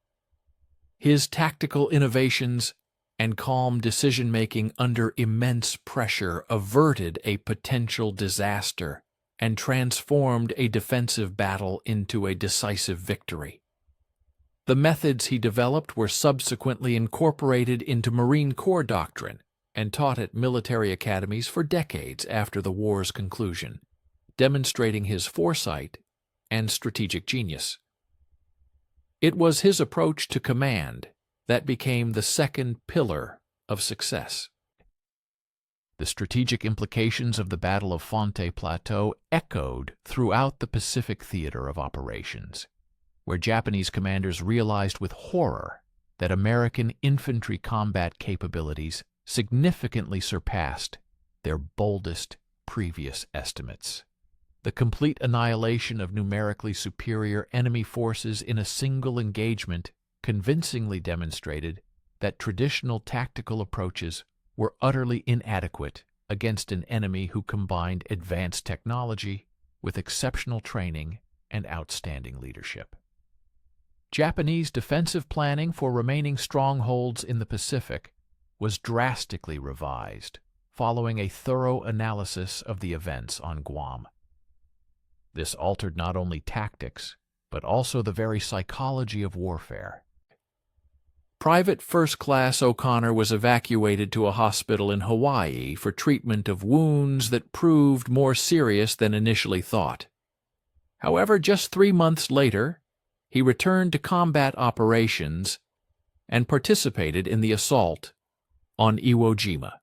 His tactical innovations and calm decision-making under immense pressure averted a potential disaster and transformed a defensive battle into a decisive victory. The methods he developed were subsequently incorporated into Marine Corps doctrine and taught at military academies for decades after the war's conclusion, demonstrating his foresight and strategic genius. It was his approach to command that became the second pillar of success. The strategic implications of the Battle of Fonte Plateau echoed throughout the Pacific theater of operations, where Japanese commanders realized with horror that American infantry combat capabilities significantly surpassed their boldest previous estimates. The complete annihilation of numerically superior enemy forces in a single engagement convincingly demonstrated that traditional tactical approaches were utterly inadequate against an enemy who combined advanced technology with exceptional training and outstanding leadership. Japanese defensive planning for remaining strongholds in the Pacific was drastically revised following a thorough analysis of the events on Guam. This altered not only tactics, but also the very psychology of warfare. Private First Class O'Connor was evacuated to a hospital in Hawaii for treatment of wounds that proved more serious than initially thought. However, just 3 months later, he returned to combat operations and participated in the assault on Iwo Jima.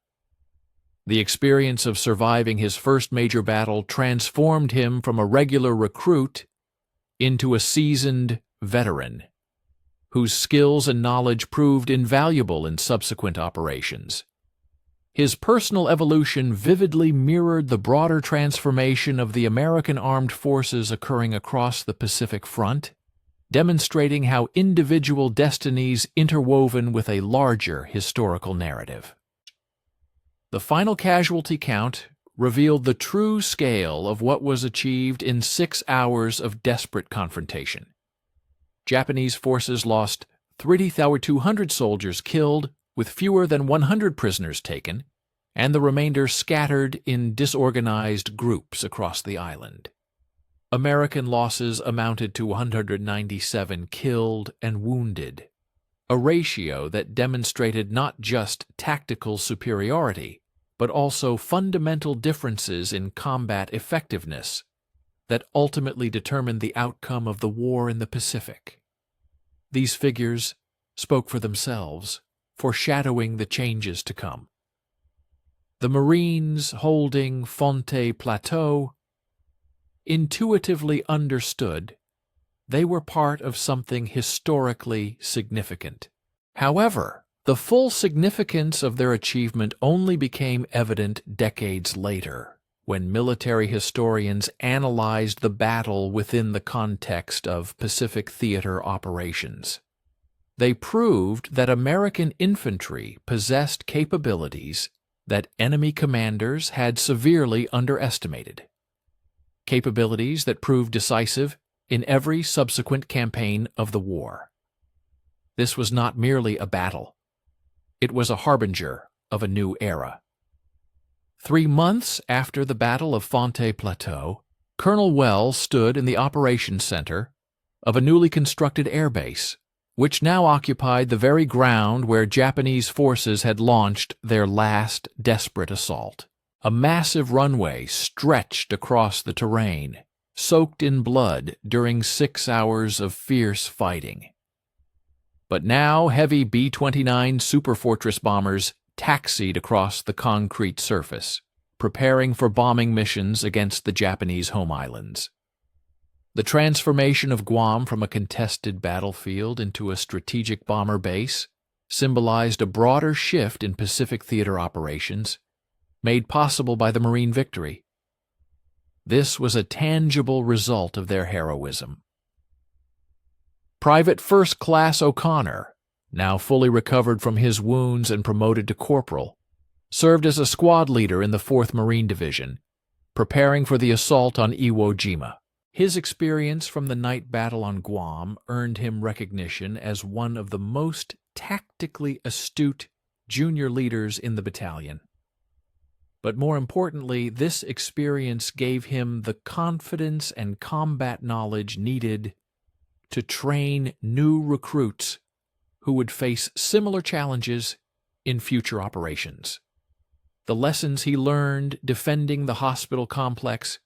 The experience of surviving his first major battle transformed him from a regular recruit into a seasoned veteran, whose skills and knowledge proved invaluable in subsequent operations. His personal evolution vividly mirrored the broader transformation of the American armed forces occurring across the Pacific Front, demonstrating how individual destinies interwoven with a larger historical narrative. The final casualty count revealed the true scale of what was achieved in 6 hours of desperate confrontation. Japanese forces lost 3,200 soldiers killed, with fewer than 100 prisoners taken, and the remainder scattered in disorganized groups across the island. American losses amounted to 197 killed and wounded, a ratio that demonstrated not just tactical superiority, but also fundamental differences in combat effectiveness that ultimately determined the outcome of the war in the Pacific. These figures spoke for themselves, foreshadowing the changes to come. The Marines holding Fonte Plateau intuitively understood they were part of something historically significant. However, the full significance of their achievement only became evident decades later, when military historians analyzed the battle within the context of Pacific theater operations. They proved that American infantry possessed capabilities that enemy commanders had severely underestimated. Capabilities that proved decisive in every subsequent campaign of the war. This was not merely a battle. It was a harbinger of a new era. 3 months after the Battle of Fonte Plateau, Colonel Wells stood in the operations center of a newly constructed air base, which now occupied the very ground where Japanese forces had launched their last desperate assault. A massive runway stretched across the terrain, soaked in blood during 6 hours of fierce fighting. But now heavy B-29 Superfortress bombers taxied across the concrete surface, preparing for bombing missions against the Japanese home islands. The transformation of Guam from a contested battlefield into a strategic bomber base symbolized a broader shift in Pacific theater operations, made possible by the Marine victory. This was a tangible result of their heroism. Private First Class O'Connor, now fully recovered from his wounds and promoted to corporal, served as a squad leader in the 4th Marine Division, preparing for the assault on Iwo Jima. His experience from the night battle on Guam earned him recognition as one of the most tactically astute junior leaders in the battalion. But more importantly, this experience gave him the confidence and combat knowledge needed to train new recruits who would face similar challenges in future operations. The lessons he learned defending the hospital complex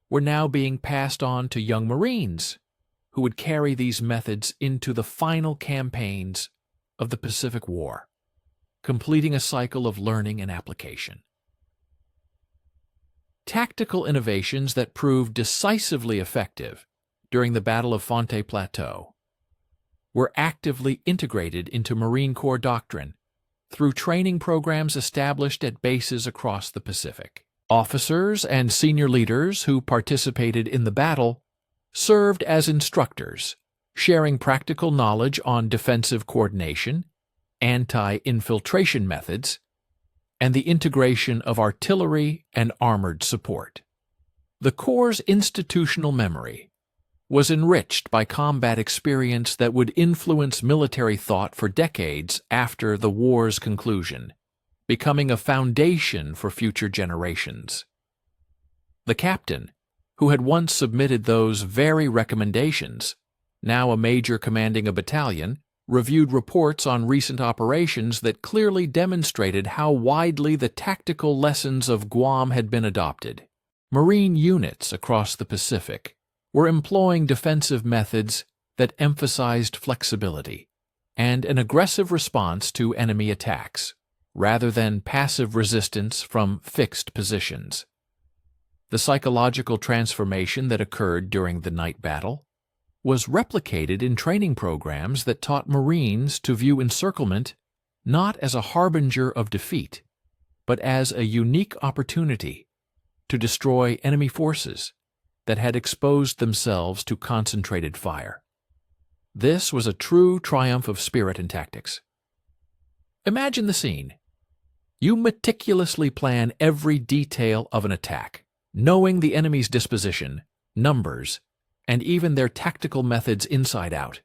were now being passed on to young Marines who would carry these methods into the final campaigns of the Pacific War, completing a cycle of learning and application. Tactical innovations that proved decisively effective during the Battle of Fonte Plateau were actively integrated into Marine Corps doctrine through training programs established at bases across the Pacific. Officers and senior leaders who participated in the battle served as instructors, sharing practical knowledge on defensive coordination, anti-infiltration methods, and the integration of artillery and armored support. The Corps' institutional memory was enriched by combat experience that would influence military thought for decades after the war's conclusion, becoming a foundation for future generations. The captain, who had once submitted those very recommendations, now a major commanding a battalion, reviewed reports on recent operations that clearly demonstrated how widely the tactical lessons of Guam had been adopted. Marine units across the Pacific were employing defensive methods that emphasized flexibility and an aggressive response to enemy attacks, rather than passive resistance from fixed positions. The psychological transformation that occurred during the night battle was replicated in training programs that taught Marines to view encirclement not as a harbinger of defeat, but as a unique opportunity to destroy enemy forces that had exposed themselves to concentrated fire. This was a true triumph of spirit and tactics. Imagine the scene. You meticulously plan every detail of an attack, knowing the enemy's disposition, numbers, and even their tactical methods inside out.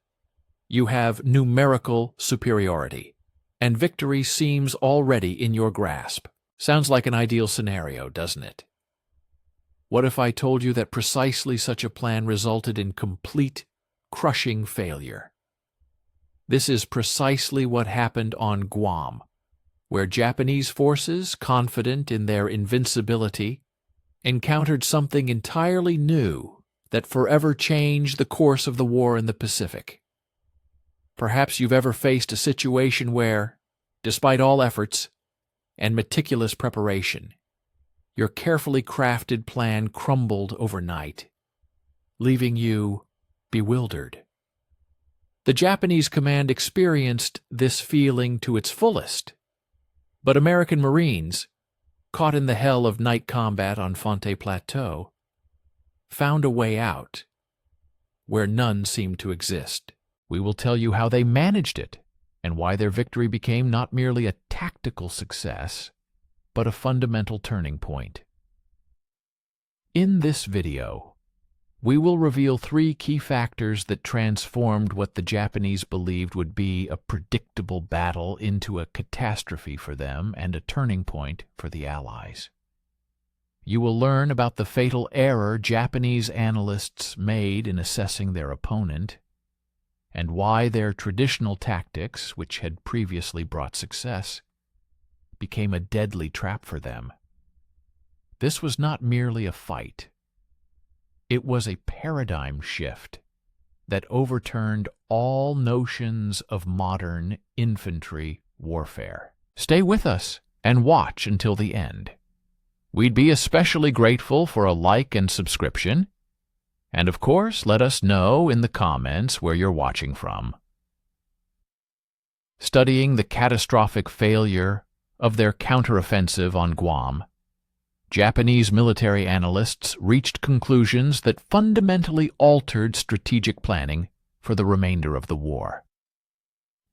You have numerical superiority, and victory seems already in your grasp. Sounds like an ideal scenario, doesn't it? What if I told you that precisely such a plan resulted in complete, crushing failure? This is precisely what happened on Guam, where Japanese forces, confident in their invincibility, encountered something entirely new that forever changed the course of the war in the Pacific. Perhaps you've ever faced a situation where, despite all efforts and meticulous preparation, your carefully crafted plan crumbled overnight, leaving you bewildered. The Japanese command experienced this feeling to its fullest, but American Marines, caught in the hell of night combat on Fonte Plateau, found a way out where none seemed to exist. We will tell you how they managed it and why their victory became not merely a tactical success, but a fundamental turning point. In this video, we will reveal 3 key factors that transformed what the Japanese believed would be a predictable battle into a catastrophe for them and a turning point for the Allies. You will learn about the fatal error Japanese analysts made in assessing their opponent, and why their traditional tactics, which had previously brought success, became a deadly trap for them. This was not merely a fight. It was a paradigm shift that overturned all notions of modern infantry warfare. Stay with us and watch until the end. We'd be especially grateful for a like and subscription, and of course, let us know in the comments where you're watching from. Studying the catastrophic failure of their counteroffensive on Guam, Japanese military analysts reached conclusions that fundamentally altered strategic planning for the remainder of the war.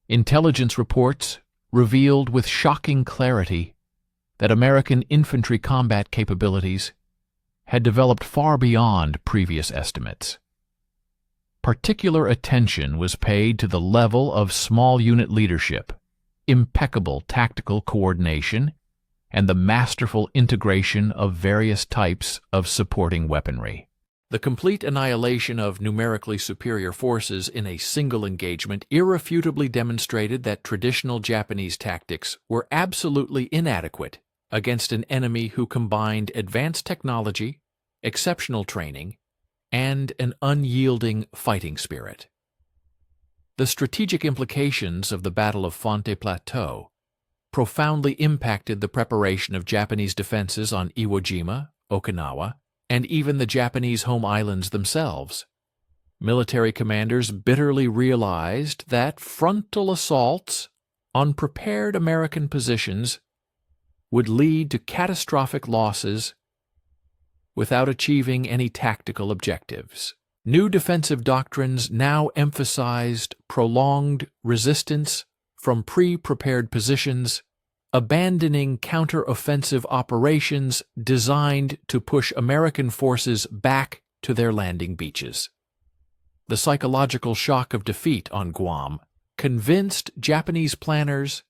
Intelligence reports revealed with shocking clarity that American infantry combat capabilities had developed far beyond previous estimates. Particular attention was paid to the level of small unit leadership, impeccable tactical coordination, and the masterful integration of various types of supporting weaponry. The complete annihilation of numerically superior forces in a single engagement irrefutably demonstrated that traditional Japanese tactics were absolutely inadequate against an enemy who combined advanced technology, exceptional training, and an unyielding fighting spirit. The strategic implications of the Battle of Fonte Plateau profoundly impacted the preparation of Japanese defenses on Iwo Jima, Okinawa, and even the Japanese home islands themselves. Military commanders bitterly realized that frontal assaults on prepared American positions would lead to catastrophic losses without achieving any tactical objectives. New defensive doctrines now emphasized prolonged resistance from pre-prepared positions, abandoning counter-offensive operations designed to push American forces back to their landing beaches. The psychological shock of defeat on Guam convinced Japanese planners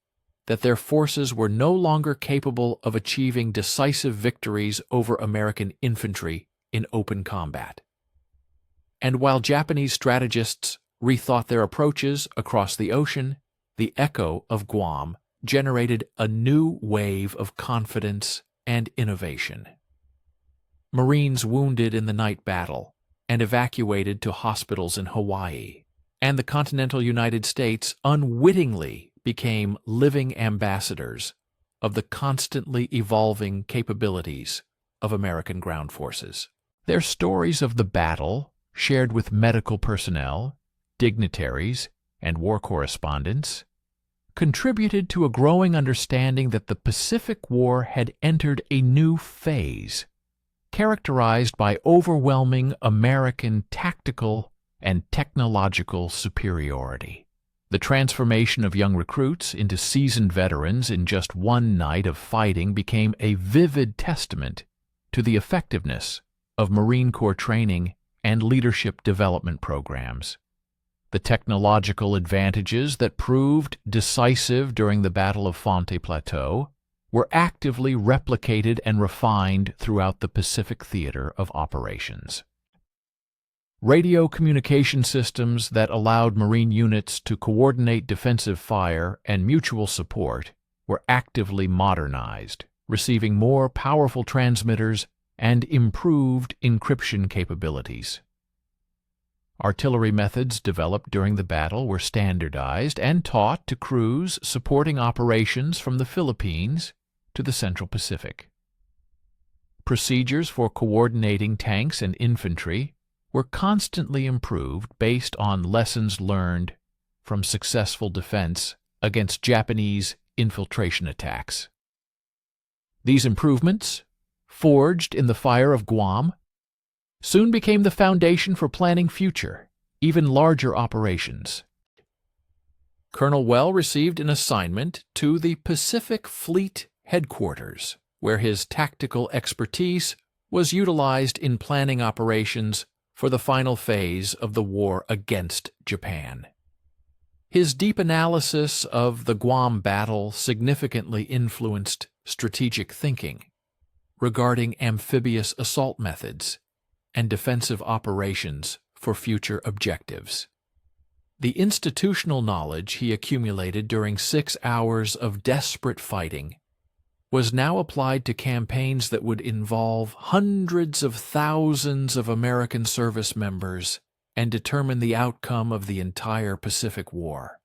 that their forces were no longer capable of achieving decisive victories over American infantry in open combat. And while Japanese strategists rethought their approaches across the ocean, the echo of Guam generated a new wave of confidence and innovation. Marines wounded in the night battle and evacuated to hospitals in Hawaii, and the continental United States unwittingly became living ambassadors of the constantly evolving capabilities of American ground forces. Their stories of the battle, shared with medical personnel, dignitaries, and war correspondents, contributed to a growing understanding that the Pacific War had entered a new phase, characterized by overwhelming American tactical and technological superiority. The transformation of young recruits into seasoned veterans in just one night of fighting became a vivid testament to the effectiveness of Marine Corps training and leadership development programs. The technological advantages that proved decisive during the Battle of Fonte Plateau were actively replicated and refined throughout the Pacific theater of operations. Radio communication systems that allowed Marine units to coordinate defensive fire and mutual support were actively modernized, receiving more powerful transmitters and improved encryption capabilities. Artillery methods developed during the battle were standardized and taught to crews supporting operations from the Philippines to the Central Pacific. Procedures for coordinating tanks and infantry were constantly improved based on lessons learned from successful defense against Japanese infiltration attacks. These improvements, forged in the fire of Guam, soon became the foundation for planning future, even larger operations. Colonel Well received an assignment to the Pacific Fleet Headquarters, where his tactical expertise was utilized in planning operations for the final phase of the war against Japan. His deep analysis of the Guam battle significantly influenced strategic thinking regarding amphibious assault methods and defensive operations for future objectives. The institutional knowledge he accumulated during 6 hours of desperate fighting was now applied to campaigns that would involve hundreds of thousands of American service members and determine the outcome of the entire Pacific War.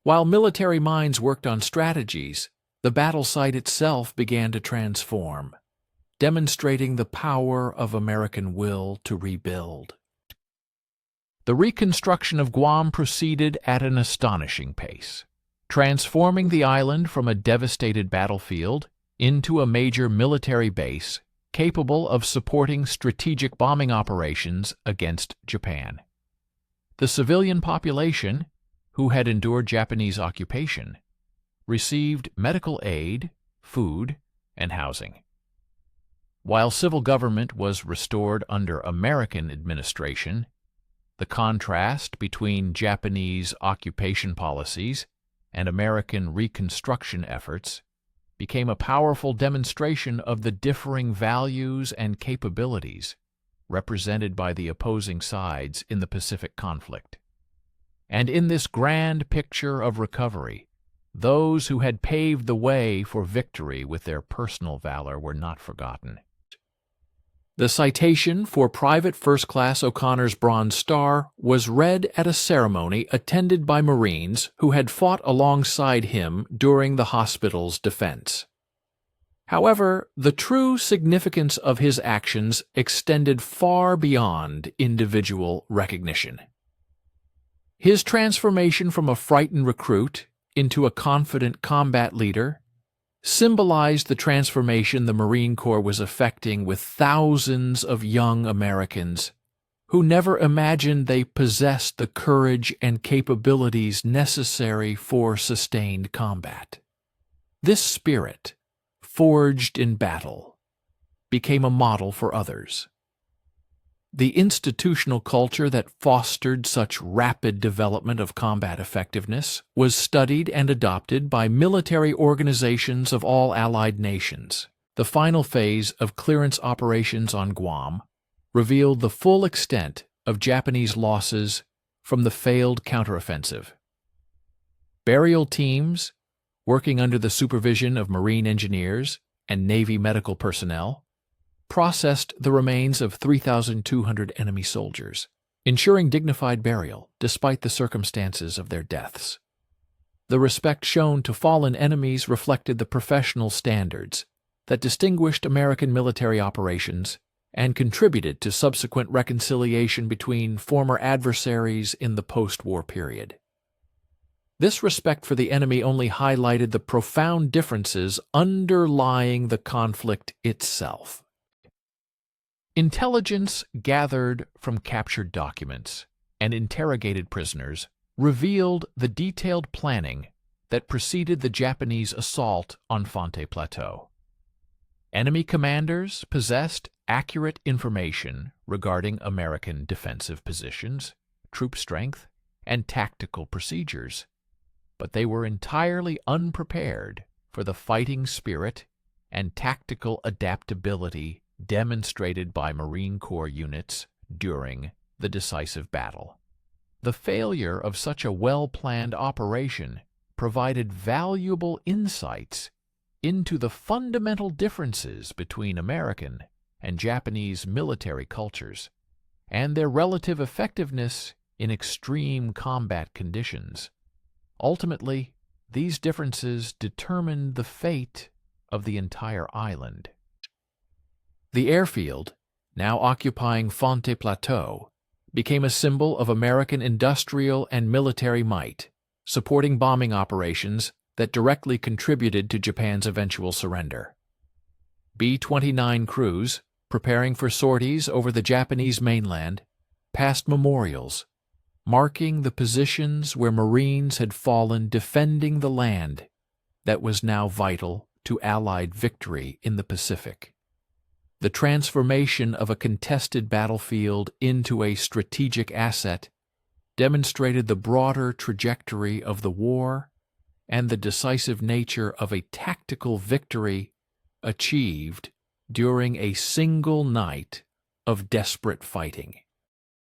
While military minds worked on strategies, the battle site itself began to transform, demonstrating the power of American will to rebuild. The reconstruction of Guam proceeded at an astonishing pace, transforming the island from a devastated battlefield into a major military base capable of supporting strategic bombing operations against Japan. The civilian population, who had endured Japanese occupation, received medical aid, food, and housing. While civil government was restored under American administration, the contrast between Japanese occupation policies and American reconstruction efforts became a powerful demonstration of the differing values and capabilities represented by the opposing sides in the Pacific conflict. And in this grand picture of recovery, those who had paved the way for victory with their personal valor were not forgotten. The citation for Private First Class O'Connor's Bronze Star was read at a ceremony attended by Marines who had fought alongside him during the hospital's defense. However, the true significance of his actions extended far beyond individual recognition. His transformation from a frightened recruit into a confident combat leader symbolized the transformation the Marine Corps was effecting with thousands of young Americans who never imagined they possessed the courage and capabilities necessary for sustained combat. This spirit, forged in battle, became a model for others. The institutional culture that fostered such rapid development of combat effectiveness was studied and adopted by military organizations of all allied nations. The final phase of clearance operations on Guam revealed the full extent of Japanese losses from the failed counteroffensive. Burial teams, working under the supervision of Marine engineers and Navy medical personnel, processed the remains of 3,200 enemy soldiers, ensuring dignified burial despite the circumstances of their deaths. The respect shown to fallen enemies reflected the professional standards that distinguished American military operations and contributed to subsequent reconciliation between former adversaries in the post-war period. This respect for the enemy only highlighted the profound differences underlying the conflict itself. Intelligence gathered from captured documents and interrogated prisoners revealed the detailed planning that preceded the Japanese assault on Fonte Plateau. Enemy commanders possessed accurate information regarding American defensive positions, troop strength, and tactical procedures, but they were entirely unprepared for the fighting spirit and tactical adaptability demonstrated by Marine Corps units during the decisive battle. The failure of such a well-planned operation provided valuable insights into the fundamental differences between American and Japanese military cultures and their relative effectiveness in extreme combat conditions. Ultimately, these differences determined the fate of the entire island. The airfield, now occupying Fonte Plateau, became a symbol of American industrial and military might, supporting bombing operations that directly contributed to Japan's eventual surrender. B-29 crews, preparing for sorties over the Japanese mainland, passed memorials, marking the positions where Marines had fallen defending the land that was now vital to Allied victory in the Pacific. The transformation of a contested battlefield into a strategic asset demonstrated the broader trajectory of the war and the decisive nature of a tactical victory achieved during a single night of desperate fighting.